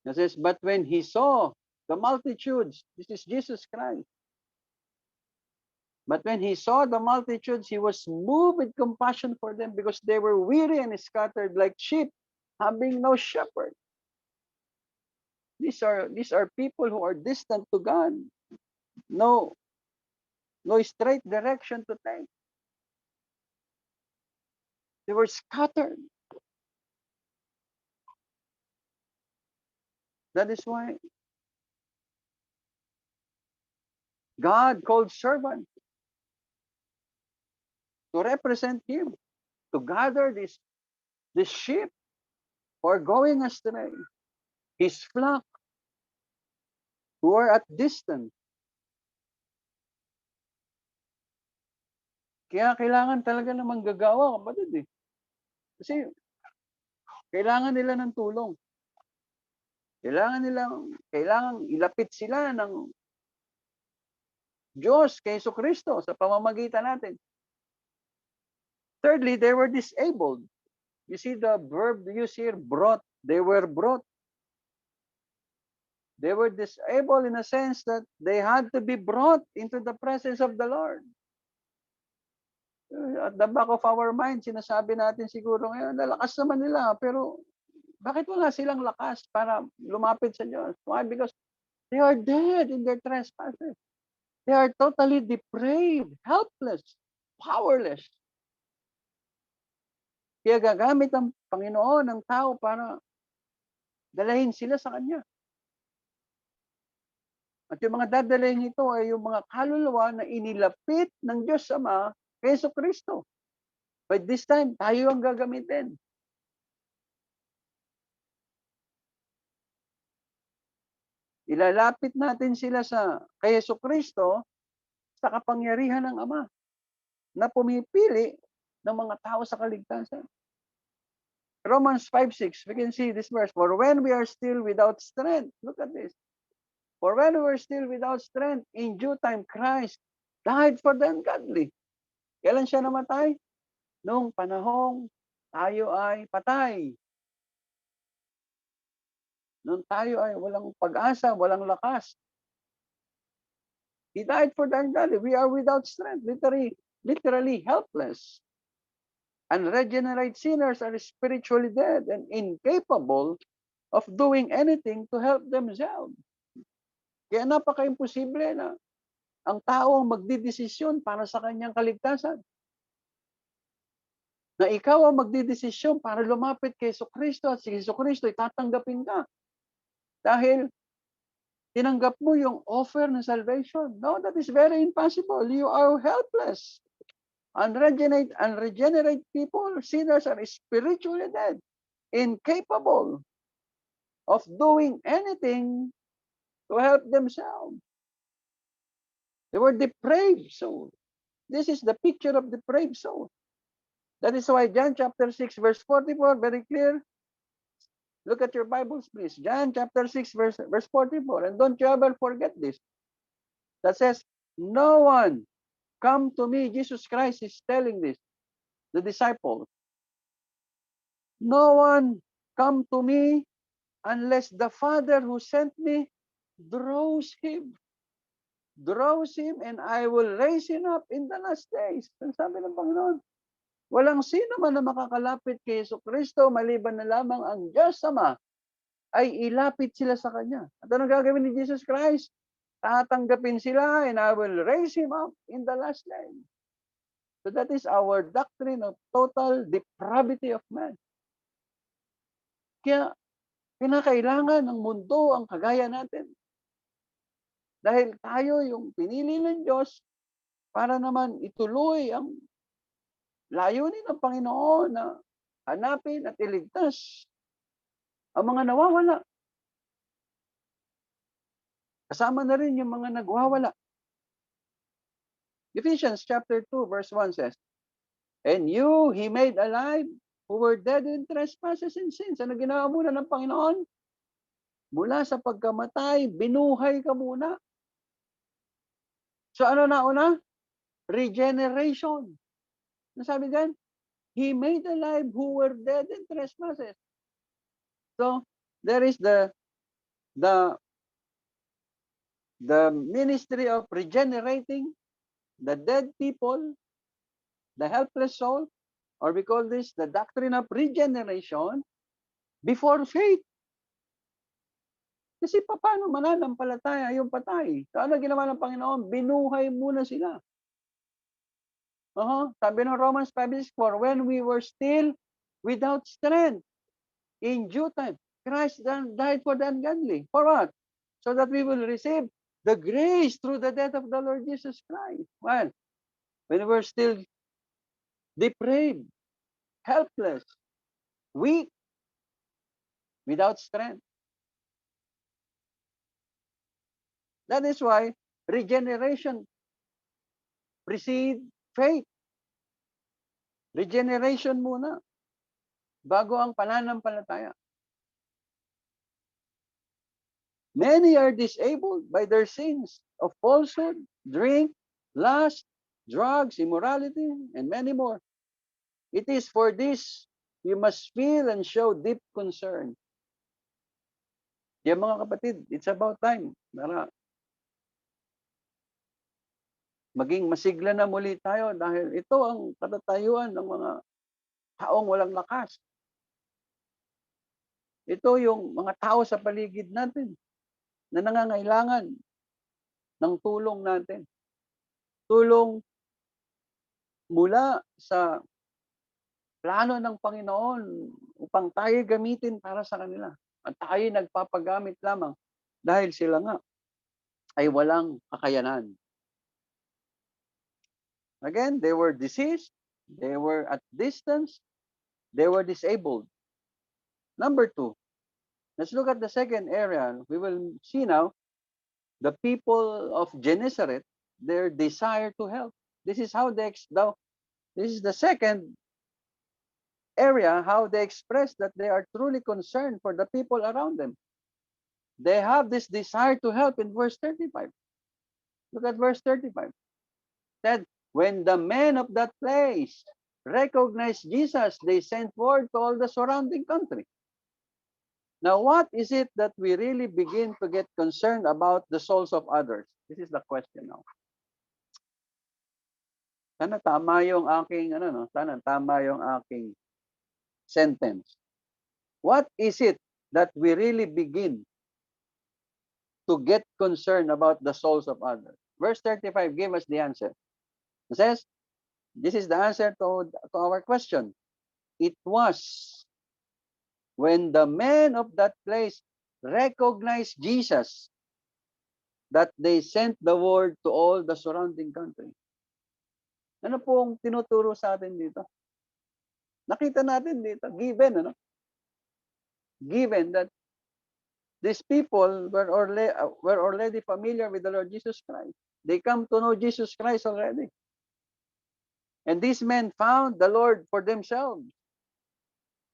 It says, but when he saw the multitudes, this is Jesus Christ. But when he saw the multitudes, he was moved with compassion for them because they were weary and scattered like sheep, having no shepherd. These are people who are distant to God. No straight direction to take. They were scattered. That is why God called servants to represent Him, to gather this sheep who are going astray, His flock who are at distance. Kaya kailangan talaga na manggagawa, kapatid. Kasi kailangan nila ng tulong. Kailangan ilapit sila ng Diyos kay Jesucristo sa pamamagitan natin. Thirdly, they were disabled. You see the verb used here, brought. They were brought. They were disabled in a sense that they had to be brought into the presence of the Lord. At the back of our mind, sinasabi natin siguro ngayon, nalakas naman nila, pero bakit wala silang lakas para lumapit sa Diyos? Why? Because they are dead in their trespasses. They are totally depraved, helpless, powerless. Kaya gagamit ang Panginoon ng tao para dalahin sila sa Kanya. At yung mga dadalhin ito ay yung mga kaluluwa na inilapit ng Diyos Ama kay Jesucristo. But this time, tayo ang gagamitin. Ilalapit natin sila kay Jesucristo sa kapangyarihan ng Ama na pumipili ng mga tao sa kaligtasan. Romans 5:6, we can see this verse. For when we are still without strength, look at this. For when we were still without strength, in due time Christ died for the ungodly. Kailan siya namatay? Noong panahong tayo ay patay. Noong tayo ay walang pag-asa, walang lakas. He died for the ungodly. We are without strength, literally helpless. Unregenerate sinners are spiritually dead and incapable of doing anything to help themselves. Kaya napaka-imposible na ang tao ang magdidesisyon para sa kanyang kaligtasan. Na ikaw ang magdidesisyon para lumapit kay Jesucristo at si Jesucristo ay tatanggapin ka. Dahil tinanggap mo yung offer ng salvation. No, that is very impossible. You are helpless. Unregenerate people, sinners are spiritually dead, incapable of doing anything to help themselves. They were depraved soul. This is the picture of depraved soul. That is why John chapter 6 verse 44, very clear. Look at your Bibles, please. John chapter 6 verse 44. And don't you ever forget this. That says, no one come to me. Jesus Christ is telling this, the disciples. No one come to me unless the Father who sent me draws him. draws him and I will raise him up in the last days. Ang sabi ng Panginoon. Walang sino man na makakalapit kay Jesucristo maliban na lamang ang Diyos Ama ay ilapit sila sa Kanya. At anong gagawin ni Jesus Christ? Tatanggapin sila and I will raise him up in the last day. So that is our doctrine of total depravity of man. Kaya kinakailangan ng mundo ang kagaya natin. Dahil tayo yung pinili ng Diyos para naman ituloy ang layunin ng Panginoon na hanapin at iligtas ang mga nawawala. Kasama na rin yung mga nagwawala. Ephesians chapter 2 verse 1 says, "And you he made alive who were dead in trespasses and sins." Ano ginawa muna ng Panginoon? Mula sa pagkamatay, binuhay ka muna. So ano na una? Regeneration. Ano sabi dyan? He made alive who were dead in trespasses. So there is the ministry of regenerating the dead people, the helpless soul, or we call this the doctrine of regeneration before faith. Kasi paano mananampalataya yung patay? So ano ginawa ng Panginoon? Binuhay muna sila. Sabi ng Romans 5:4, when we were still without strength, in due time, Christ died for the ungodly. For what? So that we will receive the grace through the death of the Lord Jesus Christ. Well, when we were still depraved, helpless, weak, without strength. That is why regeneration precedes faith. Regeneration muna bago ang pananampalataya. Many are disabled by their sins of falsehood, drink, lust, drugs, immorality, and many more. It is for this you must feel and show deep concern. Kaya mga kapatid, it's about time na maging masigla na muli tayo dahil ito ang katatayuan ng mga taong walang lakas. Ito yung mga tao sa paligid natin na nangangailangan ng tulong natin. Tulong mula sa plano ng Panginoon upang tayo gamitin para sa kanila. At tayo nagpapagamit lamang dahil sila nga ay walang kakayanan. Again, they were diseased, they were at distance, they were disabled. Number 2, let's look at the second area. We will see now the people of Gennesaret, their desire to help. This is how this is the second area, how they express that they are truly concerned for the people around them. They have this desire to help in verse 35. Look at verse 35. That when the men of that place recognized Jesus, they sent word to all the surrounding country. Now, what is it that we really begin to get concerned about the souls of others? This is the question now. Sana tama yung aking sana tama yung aking sentence. What is it that we really begin to get concerned about the souls of others? Verse 35 gave us the answer. It says, this is the answer to our question. It was when the men of that place recognized Jesus that they sent the word to all the surrounding country. Ano pong tinuturo sa atin dito? Nakita natin dito, given that these people were already familiar with the Lord Jesus Christ. They come to know Jesus Christ already. And these men found the Lord for themselves.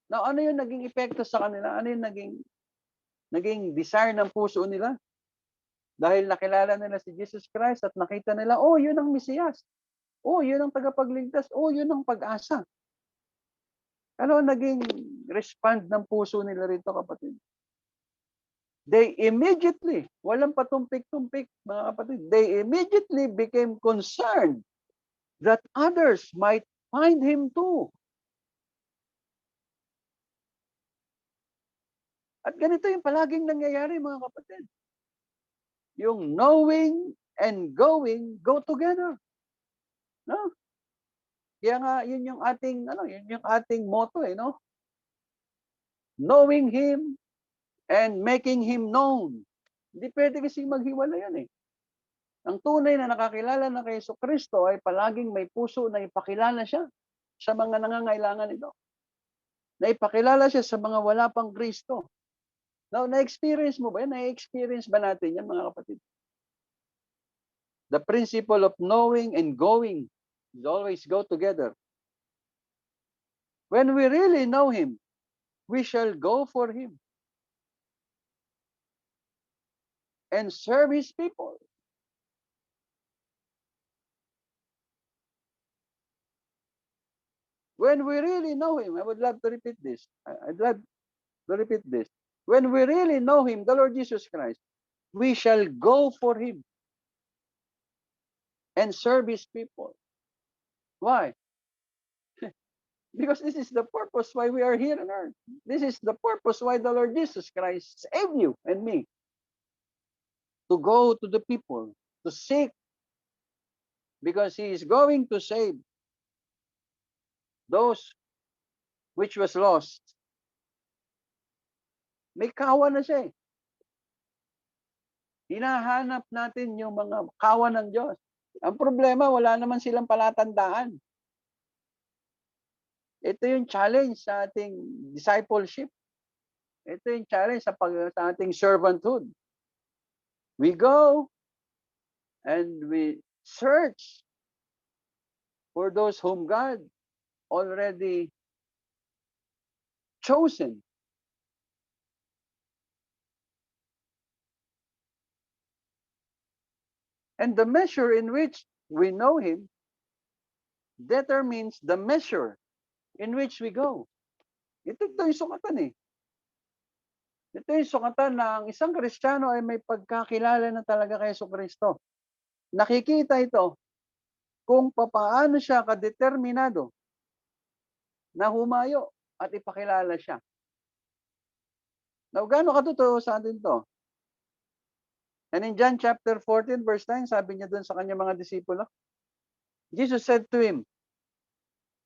Now, ano yung naging epekto sa kanila? Ano yung naging desire ng puso nila? Dahil nakilala nila si Jesus Christ at nakita nila, oh, yun ang Mesiyas. Oh, yun ang tagapagligtas. Oh, yun ang pag-asa. Ano naging respond ng puso nila rito, kapatid? They immediately, walang patumpik-tumpik mga kapatid, they immediately became concerned that others might find him too. At ganito yung palaging nangyayari mga kapatid. Yung knowing and going go together. No? Kaya nga yun yung ating yun yung ating motto no? Knowing him and making him known. Hindi pwede kasi maghiwalay yan Ang tunay na nakakilala na kay Jesucristo ay palaging may puso na ipakilala siya sa mga nangangailangan ito. Na ipakilala siya sa mga wala pang Kristo. Now, na-experience mo ba yan? Na-experience ba natin yan, mga kapatid? The principle of knowing and going always go together. When we really know him, we shall go for him and serve his people. When we really know him, I would love to repeat this. I'd love to repeat this. When we really know him, the Lord Jesus Christ, we shall go for him and serve his people. Why? Because this is the purpose why we are here on earth. This is the purpose why the Lord Jesus Christ saved you and me. To go to the people, to seek, because he is going to save those which was lost. May kawa na siya Hinahanap natin yung mga kawa ng Diyos. Ang problema, wala naman silang palatandaan. Ito yung challenge sa ating discipleship. Ito yung challenge sa ating servanthood. We go and we search for those whom God already chosen. And the measure in which we know him determines the measure in which we go. Ito yung sukatan Ito yung sukatan na ang isang Kristiyano ay may pagkakilala na talaga kay Jesucristo. Nakikita ito kung papaano siya kadeterminado na humayo at ipakilala siya. Now, gaano katotoo sa atin to? And in John chapter 14 verse 9, sabi niya doon sa kanyang mga disipulo, Jesus said to him,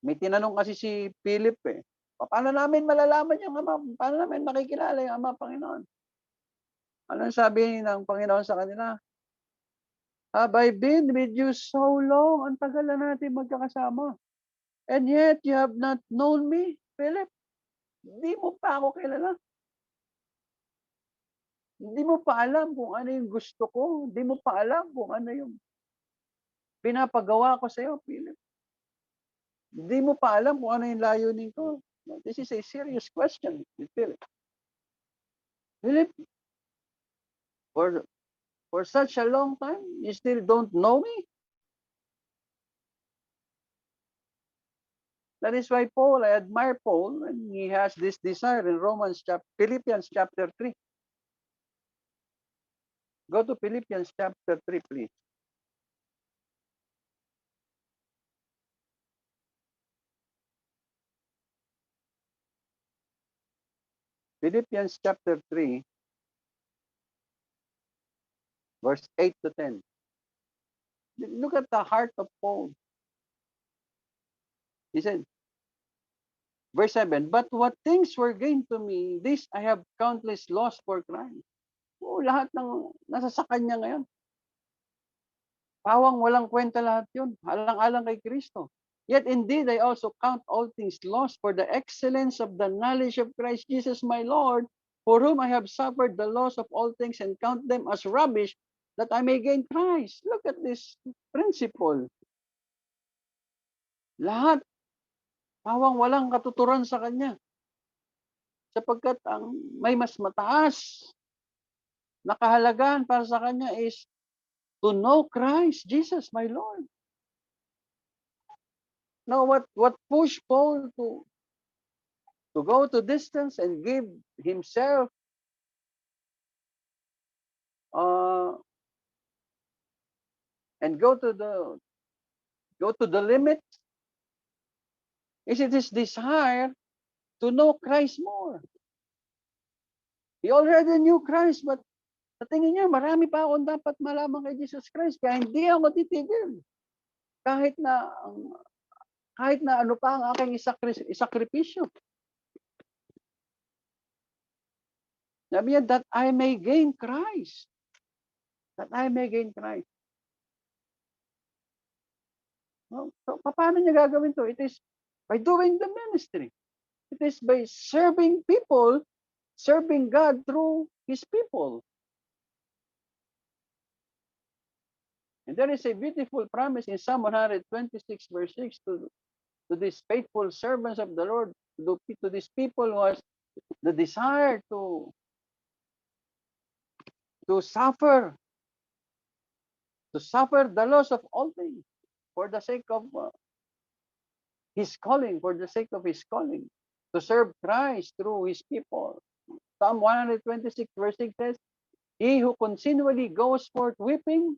may tinanong kasi si Philip paano namin malalaman yung Ama? Paano namin makikilala yung Ama, Panginoon? Anong sabi ng Panginoon sa kanila? Have I been with you so long? Ang tagal na natin magkakasama. And yet you have not known me, Philip. Hindi mo pa ako kilala. Hindi mo pa alam kung ano yung gusto ko. Hindi mo pa alam kung ano yung pinapagawa ko sa iyo, Philip. Hindi mo pa alam kung ano yung layunin ko. This is a serious question, Philip. Philip, for such a long time, you still don't know me? That is why Paul, I admire Paul, and he has this desire in Philippians chapter 3. Go to Philippians chapter 3, please. Philippians chapter 3, verse 8 to 10. Look at the heart of Paul. He said, verse 7, but what things were gained to me, this I have countless loss for Christ. Lahat ng nasa sa kanya ngayon. Pawang walang kwenta lahat yun. Alang-alang kay Kristo. Yet indeed, I also count all things lost for the excellence of the knowledge of Christ Jesus my Lord, for whom I have suffered the loss of all things and count them as rubbish, that I may gain Christ. Look at this principle. Lahat, pawang walang katuturan sa kanya. Sapagkat ang may mas mataas na kahalagahan para sa kanya is to know Christ Jesus my Lord. Now, what pushed Paul to go to distance and give himself and go to the limit? Is it his desire to know Christ more? He already knew Christ, but sa tingin niya, marami pa akong dapat malaman kay Jesus Christ, kaya hindi ako titigil. Kahit na ano pa ang aking isakripisyo. Sabi niya, that I may gain Christ. That I may gain Christ. So, paano niya gagawin to? It is by doing the ministry. It is by serving people, serving God through His people. And there is a beautiful promise in Psalm 126 verse 6 to these faithful servants of the Lord, to these people who has the desire to suffer the loss of all things for the sake of His calling, for the sake of His calling, to serve Christ through His people. Psalm 126 verse 6 says, He who continually goes forth weeping,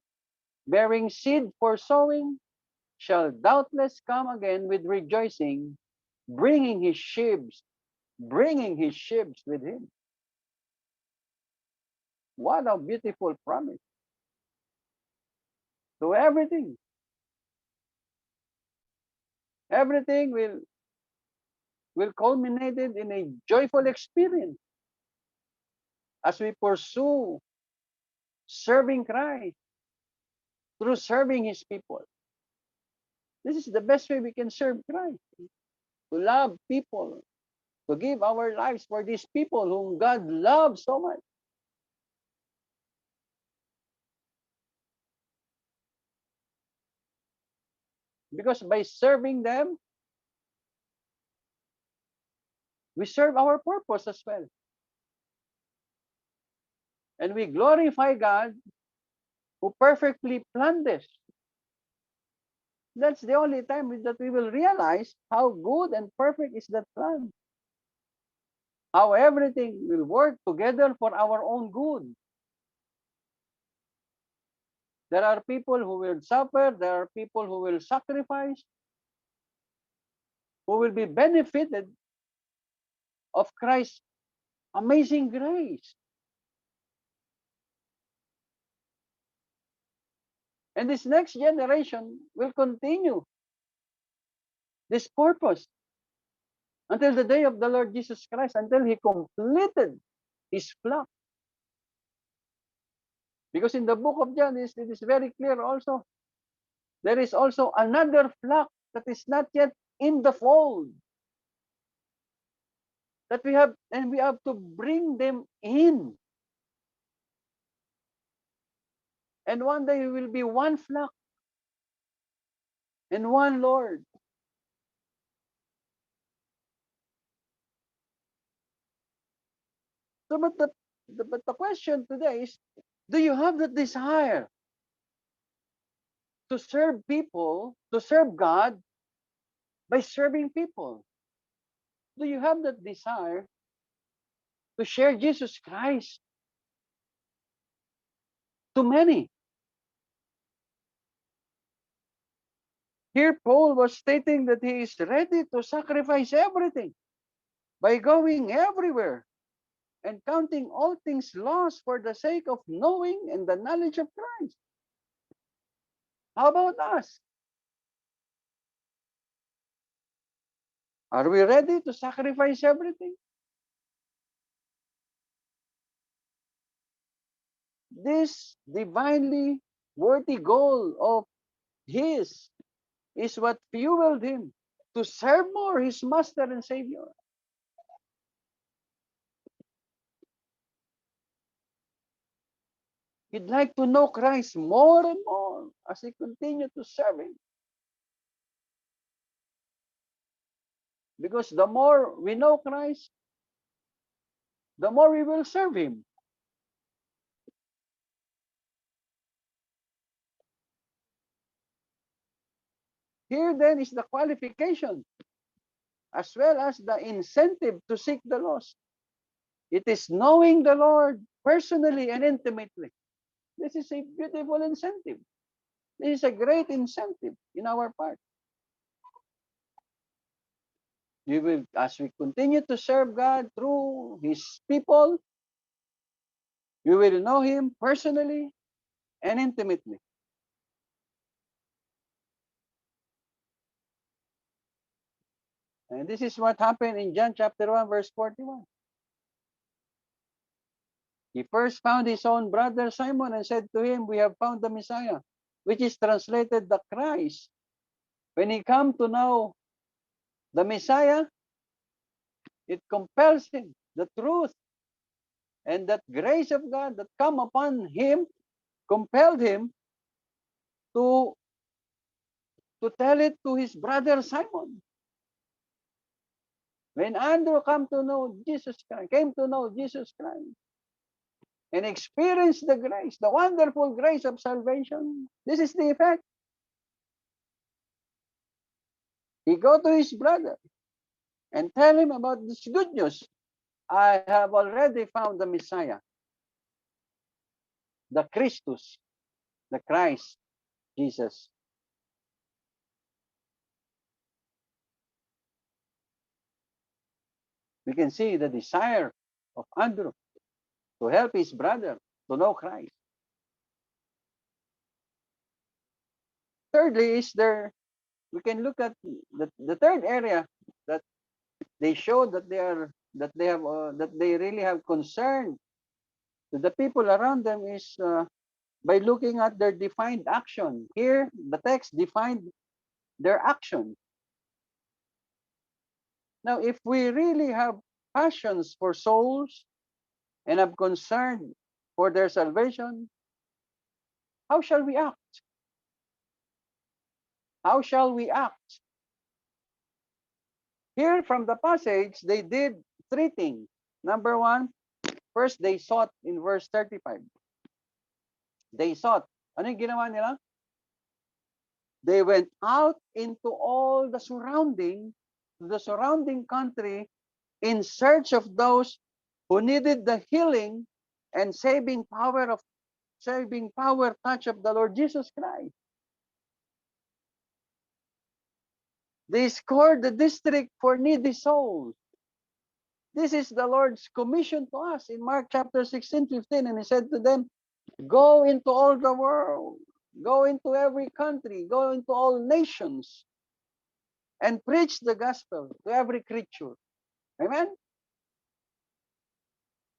bearing seed for sowing, shall doubtless come again with rejoicing, bringing his sheaves with him. What a beautiful promise. So everything will culminate in a joyful experience as we pursue serving Christ through serving His people. This is the best way we can serve Christ. To love people, to give our lives for these people whom God loves so much. Because by serving them, we serve our purpose as well. And we glorify God who perfectly planned this. That's the only time that we will realize how good and perfect is that plan. How everything will work together for our own good. There are people who will suffer, there are people who will sacrifice, who will be benefited of Christ's amazing grace. And this next generation will continue this purpose until the day of the Lord Jesus Christ, until He completed His flock. Because in the book of John, it is very clear also, there is also another flock that is not yet in the fold. That we have to bring them in. And one day we will be one flock and one Lord. So, but the question today is, do you have the desire to serve people, to serve God by serving people? Do you have that desire to share Jesus Christ to many? Here, Paul was stating that he is ready to sacrifice everything by going everywhere and counting all things lost for the sake of knowing and the knowledge of Christ. How about us? Are we ready to sacrifice everything? This divinely worthy goal of his is what fueled him to serve more his master and savior. He'd like to know Christ more and more as he continued to serve him. Because the more we know Christ, the more we will serve him. Here then is the qualification as well as the incentive to seek the lost. It is knowing the Lord personally and intimately. This is a beautiful incentive. This is a great incentive in our part. We will, as we continue to serve God through His people, we will know Him personally and intimately. And this is what happened in John chapter 1, verse 41. He first found his own brother Simon and said to him, "We have found the Messiah," which is translated the Christ. When he come to know the Messiah, it compels him, the truth and that grace of God that come upon him compelled him to tell it to his brother Simon. When Andrew came to know Jesus Christ and experienced the grace, the wonderful grace of salvation, this is the effect. He go to his brother and tell him about this good news. I have already found the Messiah, the Christus, the Christ, Jesus. We can see the desire of Andrew to help his brother to know Christ. Thirdly, we can look at the third area that they show that they really have concern to the people around them is by looking at their defined action. Here, the text defined their action. Now, if we really have passions for souls and have concern for their salvation, how shall we act? How shall we act? Here from the passage, they did three things. Number one, first they sought in verse 35. They sought. Ano yung ginawa nila? They went out into all the surrounding country in search of those who needed the healing and saving power touch of the Lord Jesus Christ. They scored the district for needy souls. This is the Lord's commission to us in Mark chapter 16:15, and he said to them, "Go into all the world, go into every country, go into all nations, and preach the gospel to every creature." Amen?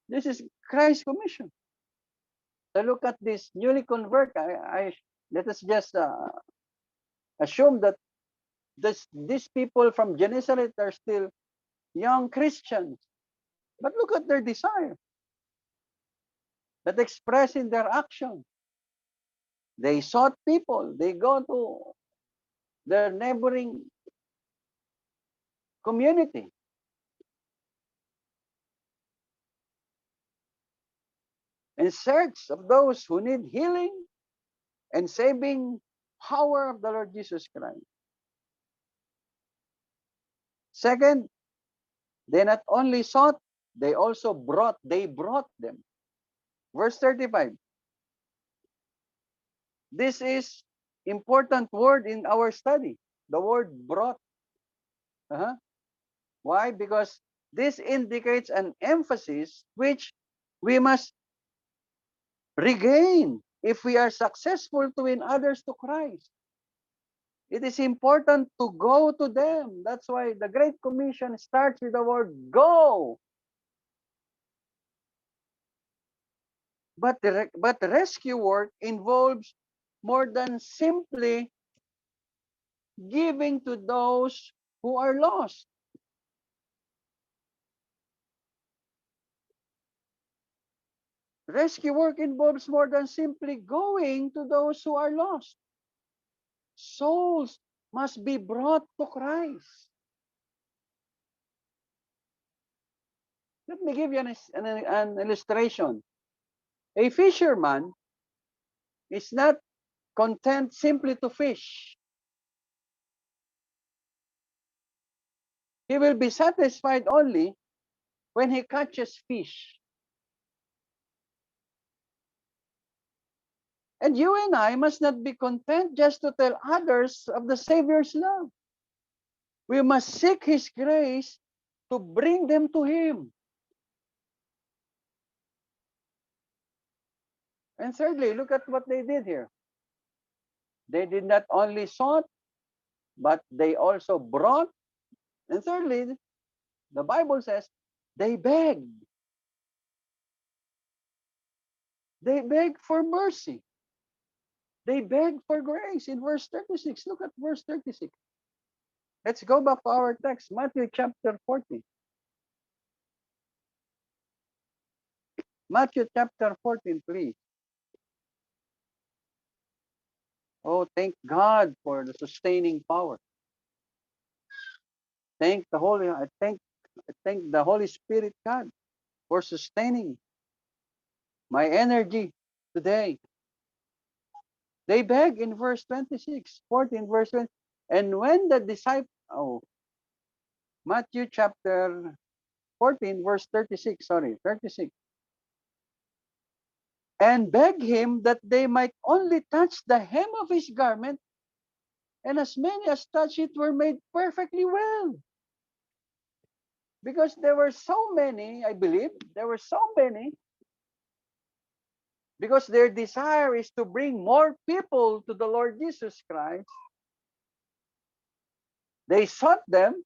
This is Christ's commission. So look at this newly convert. Let us just assume that these people from Gennesaret are still young Christians. But look at their desire that expressed in their action. They sought people. They go to their neighboring community. In search of those who need healing and saving power of the Lord Jesus Christ. Second, they not only sought, they also brought them. Verse 35. This is important word in our study. The word brought. Why? Because this indicates an emphasis which we must regain if we are successful to win others to Christ. It is important to go to them. That's why the Great Commission starts with the word go. But the rescue work involves more than simply giving to those who are lost. Rescue work involves more than simply going to those who are lost. Souls must be brought to Christ. Let me give you an illustration. A fisherman is not content simply to fish. He will be satisfied only when he catches fish. And you and I must not be content just to tell others of the Savior's love. We must seek His grace to bring them to Him. And thirdly, look at what they did here. They did not only sought, but they also brought. And thirdly, the Bible says they begged. They begged for mercy. They begged for grace. In verse 36, look at verse 36. Let's go back to our text, Matthew chapter 14. Matthew chapter 14, please. Oh, thank God for the sustaining power. I thank the Holy Spirit, God, for sustaining my energy today. They beg in verse 26, 14 verse 20. And when the disciple, Matthew chapter 14 verse 36, 36. And beg him that they might only touch the hem of his garment, and as many as touched it were made perfectly well. Because there were so many, I believe, because their desire is to bring more people to the Lord Jesus Christ. They sought them,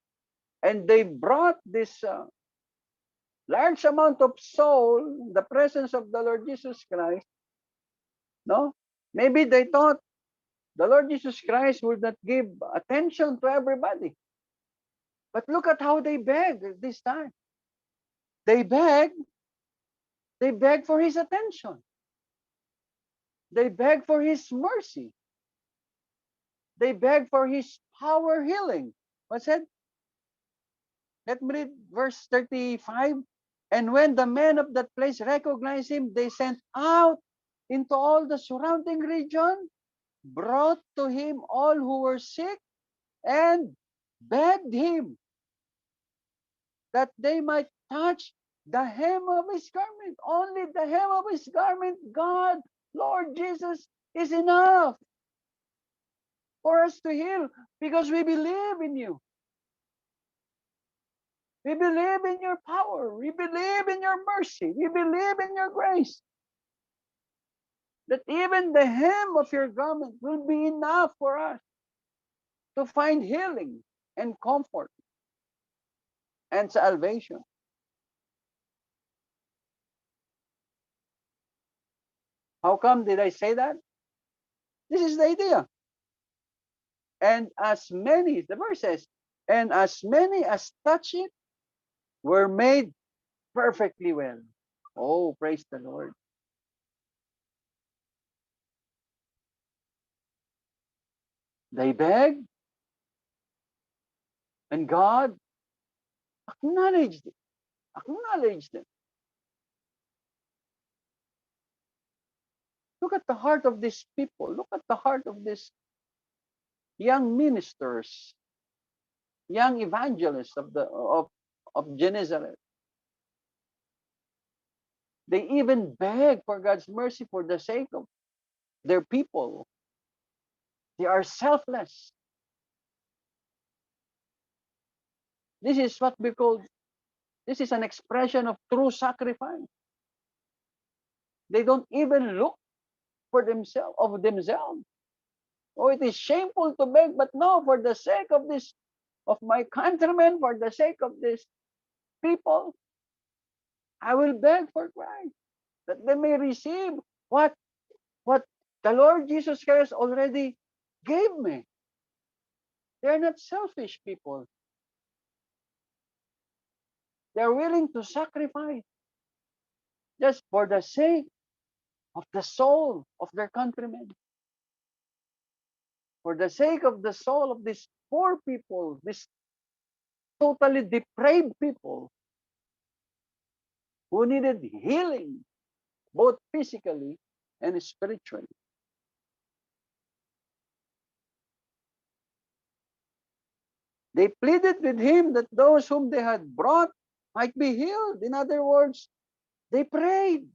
and they brought this large amount of soul, the presence of the Lord Jesus Christ. No? Maybe they thought the Lord Jesus Christ would not give attention to everybody. But look at how they beg this time. They beg for His attention. They beg for His mercy. They beg for His power healing. What's that? Let me read verse 35. And when the men of that place recognized Him, they sent out into all the surrounding region, brought to Him all who were sick, and begged Him that they might touch the hem of His garment. Only the hem of His garment, God, Lord Jesus, is enough for us to heal, because we believe in You. We believe in Your power. We believe in Your mercy. We believe in Your grace. That even the hem of Your garment will be enough for us to find healing and comfort and salvation. How come did I say that? This is the idea. And as many, the verse says, and as many as touch it were made perfectly well. Oh, praise the Lord. They begged, and God acknowledged it. Acknowledged them. Look at the heart of these people. Look at the heart of these young ministers, young evangelists of Gennesaret. They even beg for God's mercy for the sake of their people. They are selfless. This is what we call, this is an expression of true sacrifice. They don't even look for themselves. Oh, it is shameful to beg, but no, for the sake of this, of my countrymen, for the sake of this people, I will beg for Christ, that they may receive what the Lord Jesus Christ already gave me. They're not selfish people. They're willing to sacrifice just for the sake of the soul of their countrymen. For the sake of the soul of these poor people, these totally depraved people who needed healing, both physically and spiritually. They pleaded with Him that those whom they had brought might be healed. In other words, they prayed.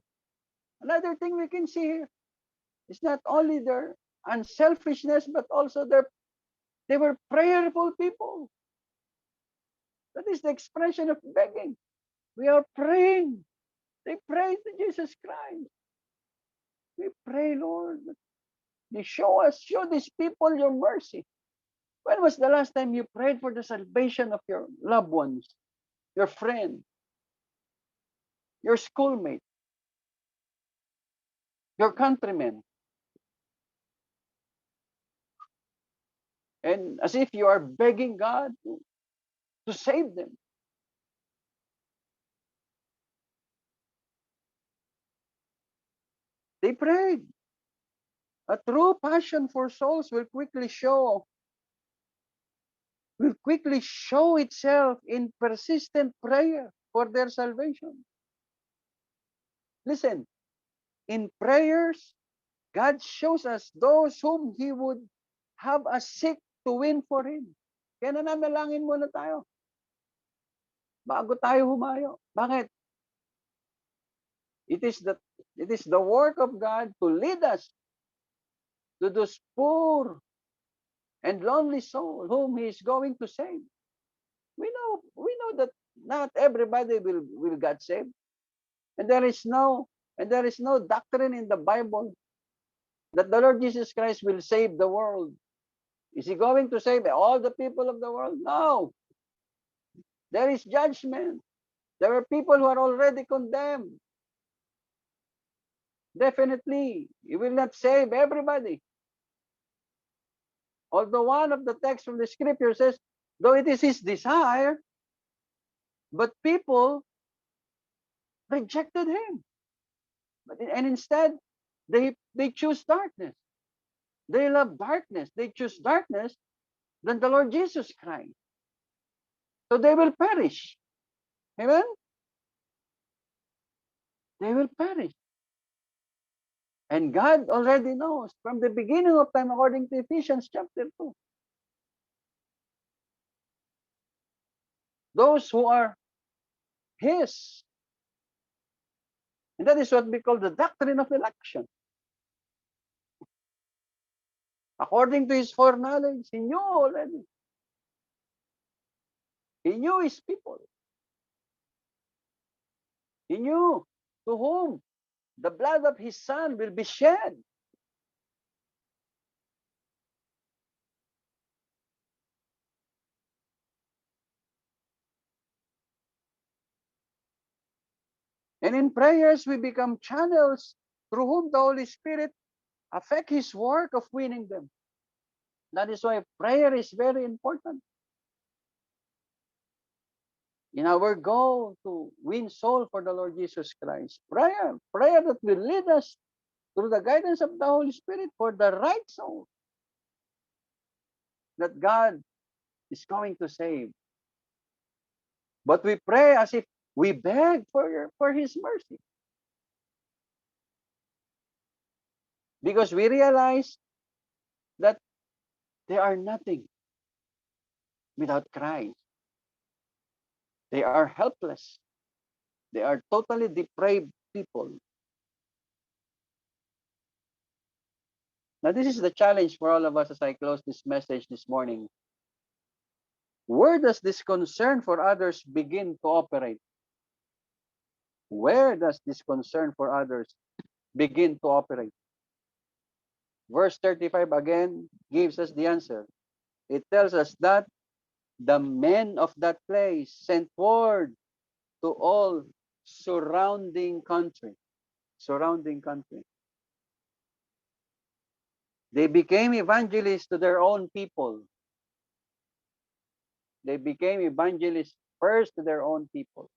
Another thing we can see here It's not only their unselfishness, but also they were prayerful people. That is the expression of begging. We are praying. They pray to Jesus Christ. We pray, Lord. You show these people your mercy. When was the last time you prayed for the salvation of your loved ones, your friend, your schoolmate, your countrymen? And as if you are begging God to save them. They prayed. A true passion for souls will quickly show itself in persistent prayer for their salvation. Listen, in prayers, God shows us those whom He would have us seek to win for Him. Kaya nananalangin muna tayo bago tayo humayo. Bakit? It is the work of God to lead us to those poor and lonely souls whom He is going to save. We know that not everybody will get saved. And there is no doctrine in the Bible that the Lord Jesus Christ will save the world. Is He going to save all the people of the world? No. There is judgment. There are people who are already condemned. Definitely, He will not save everybody. Although one of the texts from the scripture says, though it is His desire, but people rejected Him. And instead, they choose darkness. They love darkness. They choose darkness than the Lord Jesus Christ. So they will perish. Amen? They will perish. And God already knows from the beginning of time, according to Ephesians chapter 2. Those who are His. And that is what we call the doctrine of election. According to His foreknowledge, He knew already. He knew His people. He knew to whom the blood of His Son will be shed. And in prayers, we become channels through whom the Holy Spirit affect His work of winning them. That is why prayer is very important. In our goal to win soul for the Lord Jesus Christ, prayer that will lead us through the guidance of the Holy Spirit for the right soul that God is going to save. But we pray as if we beg for His mercy. Because we realize that they are nothing without Christ. They are helpless. They are totally depraved people. Now, this is the challenge for all of us as I close this message this morning. Where does this concern for others begin to operate? Where does this concern for others begin to operate? Verse 35 again gives us the answer. It tells us that the men of that place sent word to all surrounding country. They became evangelists to their own people. They became evangelists first to their own people.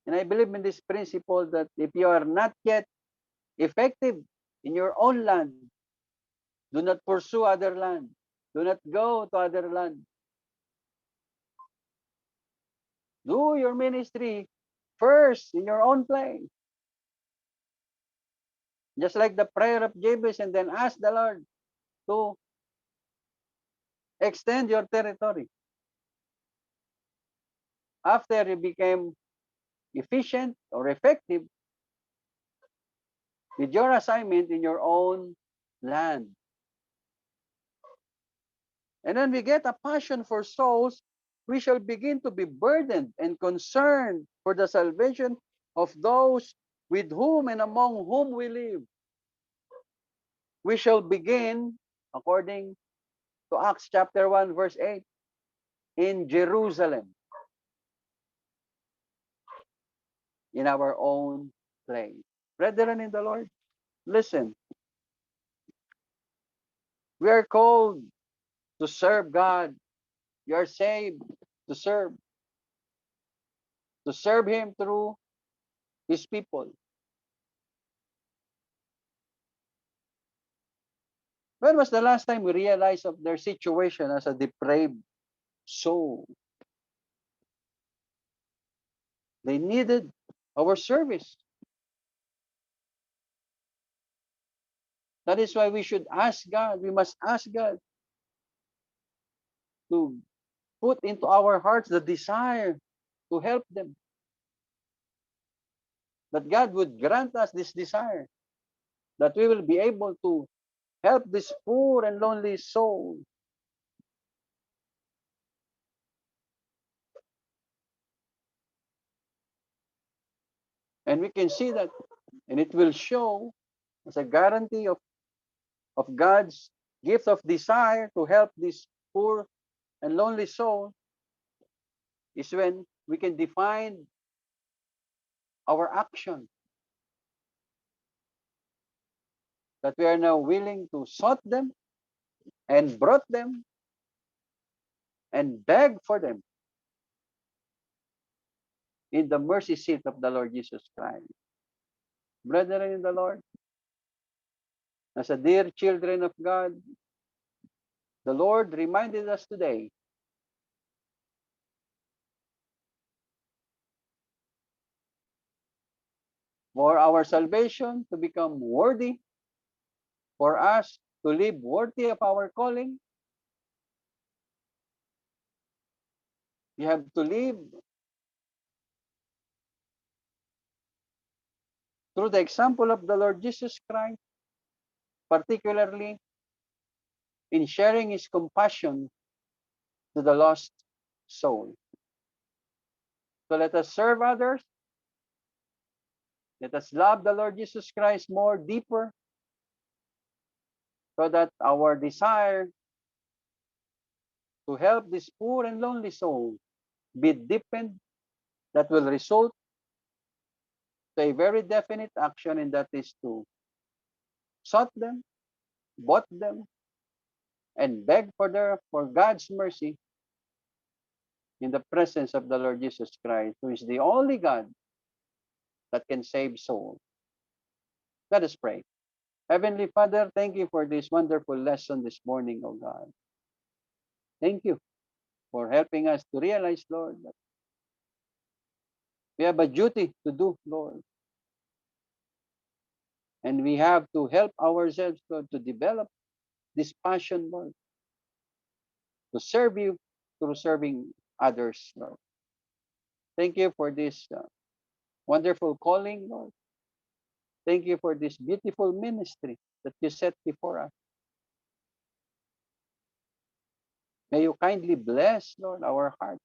And I believe in this principle that if you are not yet effective in your own land, do not pursue other land. Do not go to other land. Do your ministry first in your own place. Just like the prayer of Jabez, and then ask the Lord to extend your territory. After you became efficient or effective, with your assignment in your own land. And when we get a passion for souls, we shall begin to be burdened and concerned for the salvation of those with whom and among whom we live. We shall begin, according to Acts chapter 1, verse 8, in Jerusalem, in our own place. Brethren in the Lord, listen. We are called to serve God. You are saved to serve Him through His people. When was the last time we realized of their situation as a depraved soul? They needed our service. That is why we should ask God. We must ask God to put into our hearts the desire to help them. That God would grant us this desire, that we will be able to help this poor and lonely soul. And we can see that, and it will show as a guarantee of God's gift of desire to help this poor and lonely soul, is when we can define our action. That we are now willing to sought them and brought them and beg for them in the mercy seat of the Lord Jesus Christ. Brethren in the Lord, as a dear children of God, the Lord reminded us today for our salvation to become worthy, for us to live worthy of our calling, we have to live through the example of the Lord Jesus Christ, particularly in sharing His compassion to the lost soul. So let us serve others. Let us love the Lord Jesus Christ more deeper, so that our desire to help this poor and lonely soul be deepened, that will result to a very definite action, and that is to sought them, bought them, and beg for God's mercy in the presence of the Lord Jesus Christ, who is the only God that can save souls. Let us pray. Heavenly Father, thank you for this wonderful lesson this morning, oh God. Thank you for helping us to realize, Lord, that we have a duty to do, Lord. And we have to help ourselves, Lord, to develop this passion, Lord, to serve you through serving others, Lord. Thank you for this wonderful calling, Lord. Thank you for this beautiful ministry that you set before us. May you kindly bless, Lord, our heart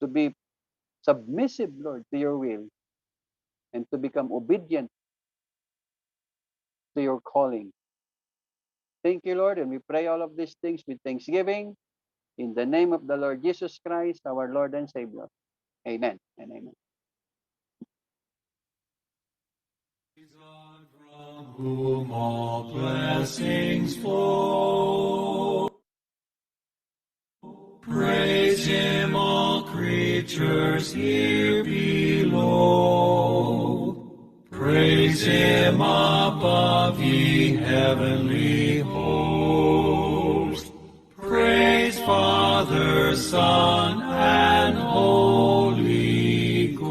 to be submissive, Lord, to your will, and to become obedient to your calling. Thank you, Lord, and we pray all of these things with thanksgiving in the name of the Lord Jesus Christ, our Lord and Savior. Amen and amen. From whom all blessings flow. Praise Him, all creatures here below. Praise Him above, ye heavenly hosts. Praise Father, Son, and Holy Ghost.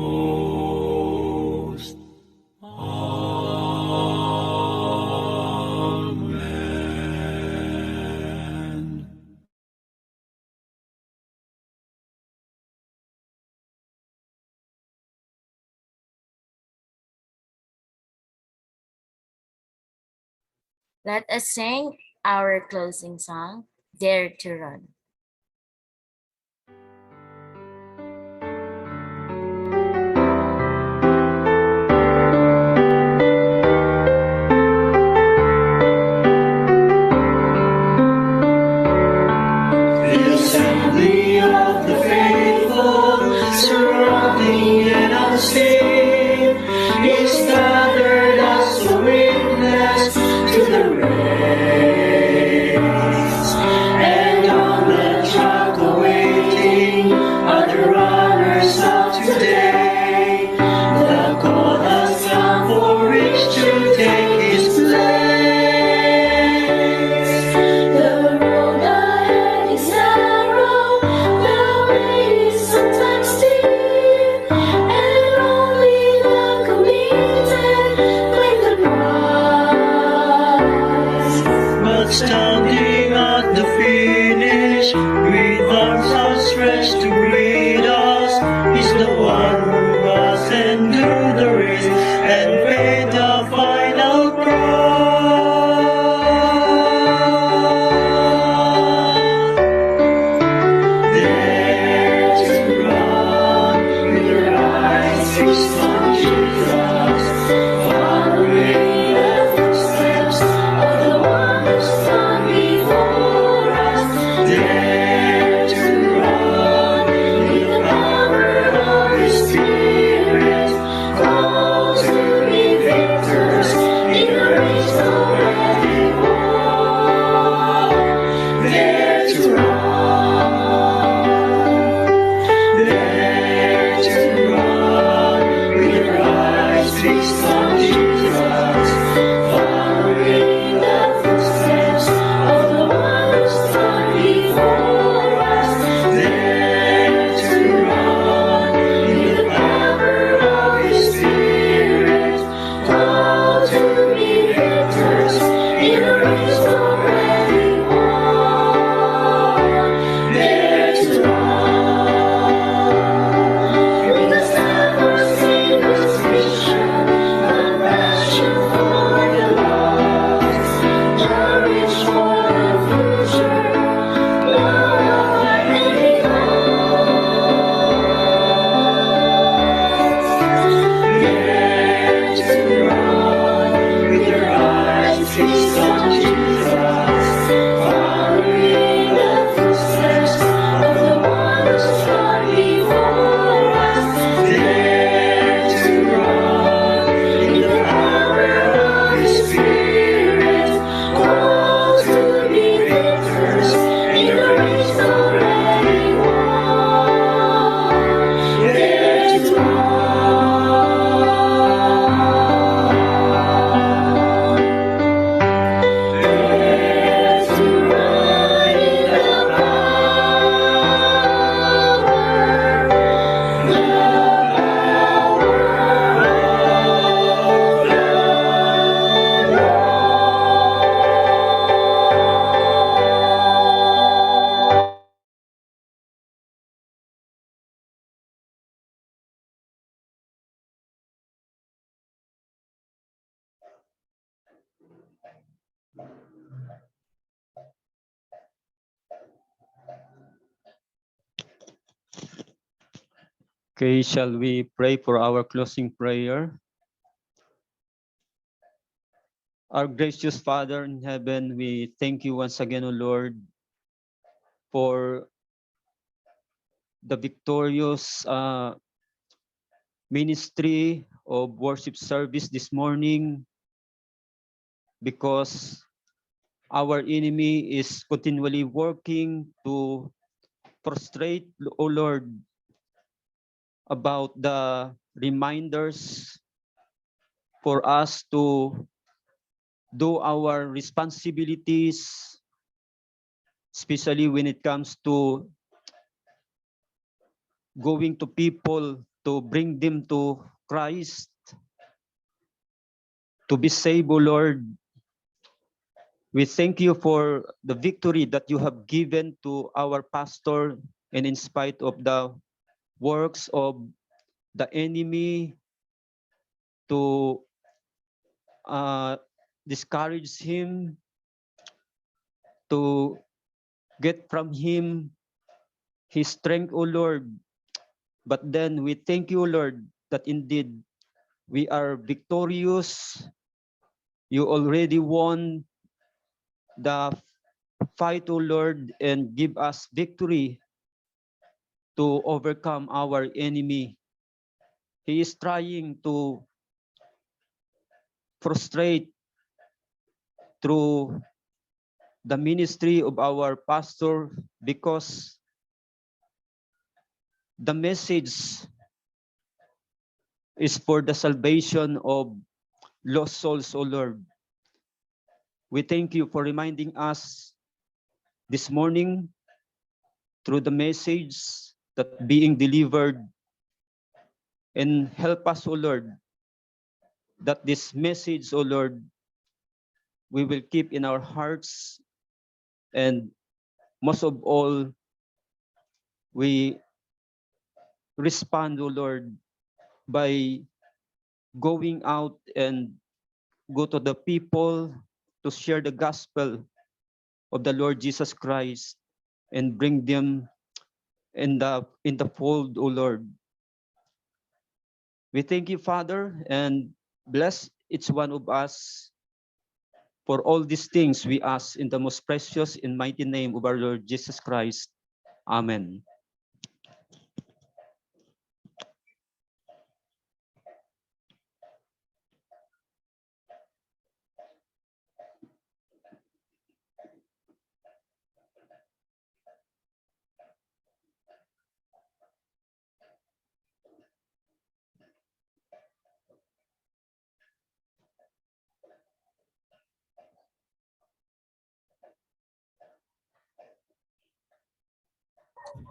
Let us sing our closing song, Dare to Run. The assembly of the faithful, surrounding and unseen, is gathered as a witness to the race. And on the track awaiting are the runners of today. The call has come for each to take his place. The road ahead is narrow, the way is sometimes steep, and only the committed claim the prize. But standing at the finish, with arms outstretched to greet us, is the one who has endured the race and paid the final price. Dare to run with your eyes fixed on Jesus, following the footsteps of the one who's gone before us. Dare to run with the power of His Spirit, called to be victors in the race already won. Dare to run, dare to run with your eyes fixed on Jesus, following the footsteps of the one who's gone before us. Dare to run in the power of His Spirit, called to be victors in a race already won. Dare to run with the staff of Savior's mission, compassion for the lost, courage for the future, love and Dare to run with your eyes fixed on Jesus, following the footsteps of the one who's gone before us. Dare to run in the power of His Spirit, called to be victors in a race already won. Dare to run. Dare to run in the Okay, shall we pray for our closing prayer? Our gracious Father in heaven, we thank you once again, O Lord, for the victorious ministry of worship service this morning, because our enemy is continually working to frustrate, O Lord, about the reminders for us to do our responsibilities, especially when it comes to going to people to bring them to Christ, to be saved, O Lord. We thank you for the victory that you have given to our pastor, and in spite of the works of the enemy to discourage him, to get from him his strength, O Lord. But then we thank you, Lord, that indeed we are victorious. You already won the fight, O Lord, and give us victory to overcome our enemy. He is trying to frustrate through the ministry of our pastor, because the message is for the salvation of lost souls, O Lord. We thank you for reminding us this morning through the message that being delivered, and help us, O Lord, that this message, O Lord, we will keep in our hearts, and most of all, we respond, O Lord, by going out and go to the people to share the gospel of the Lord Jesus Christ and bring them in the fold, O Lord. We thank you, Father, and bless each one of us. For all these things we ask in the most precious and mighty name of our Lord Jesus Christ. Amen.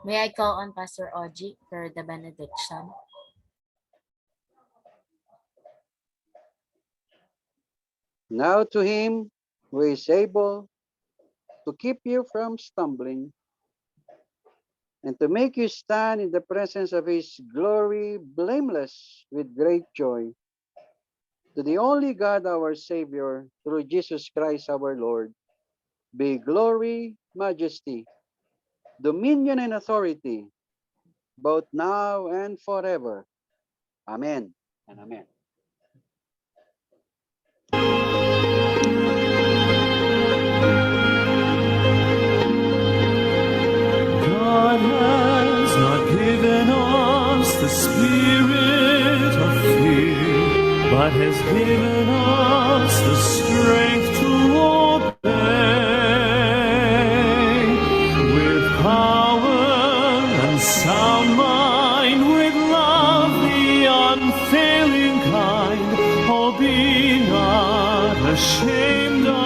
May I call on Pastor Oji for the benediction? Now to him who is able to keep you from stumbling and to make you stand in the presence of his glory blameless with great joy. To the only God our Savior, through Jesus Christ our Lord, be glory, majesty, dominion, and authority, both now and forever. Amen and amen. God has not given us the spirit of fear, but has given us the strength to obey. With power and sound mind, with love the unfailing kind, oh, be not ashamed of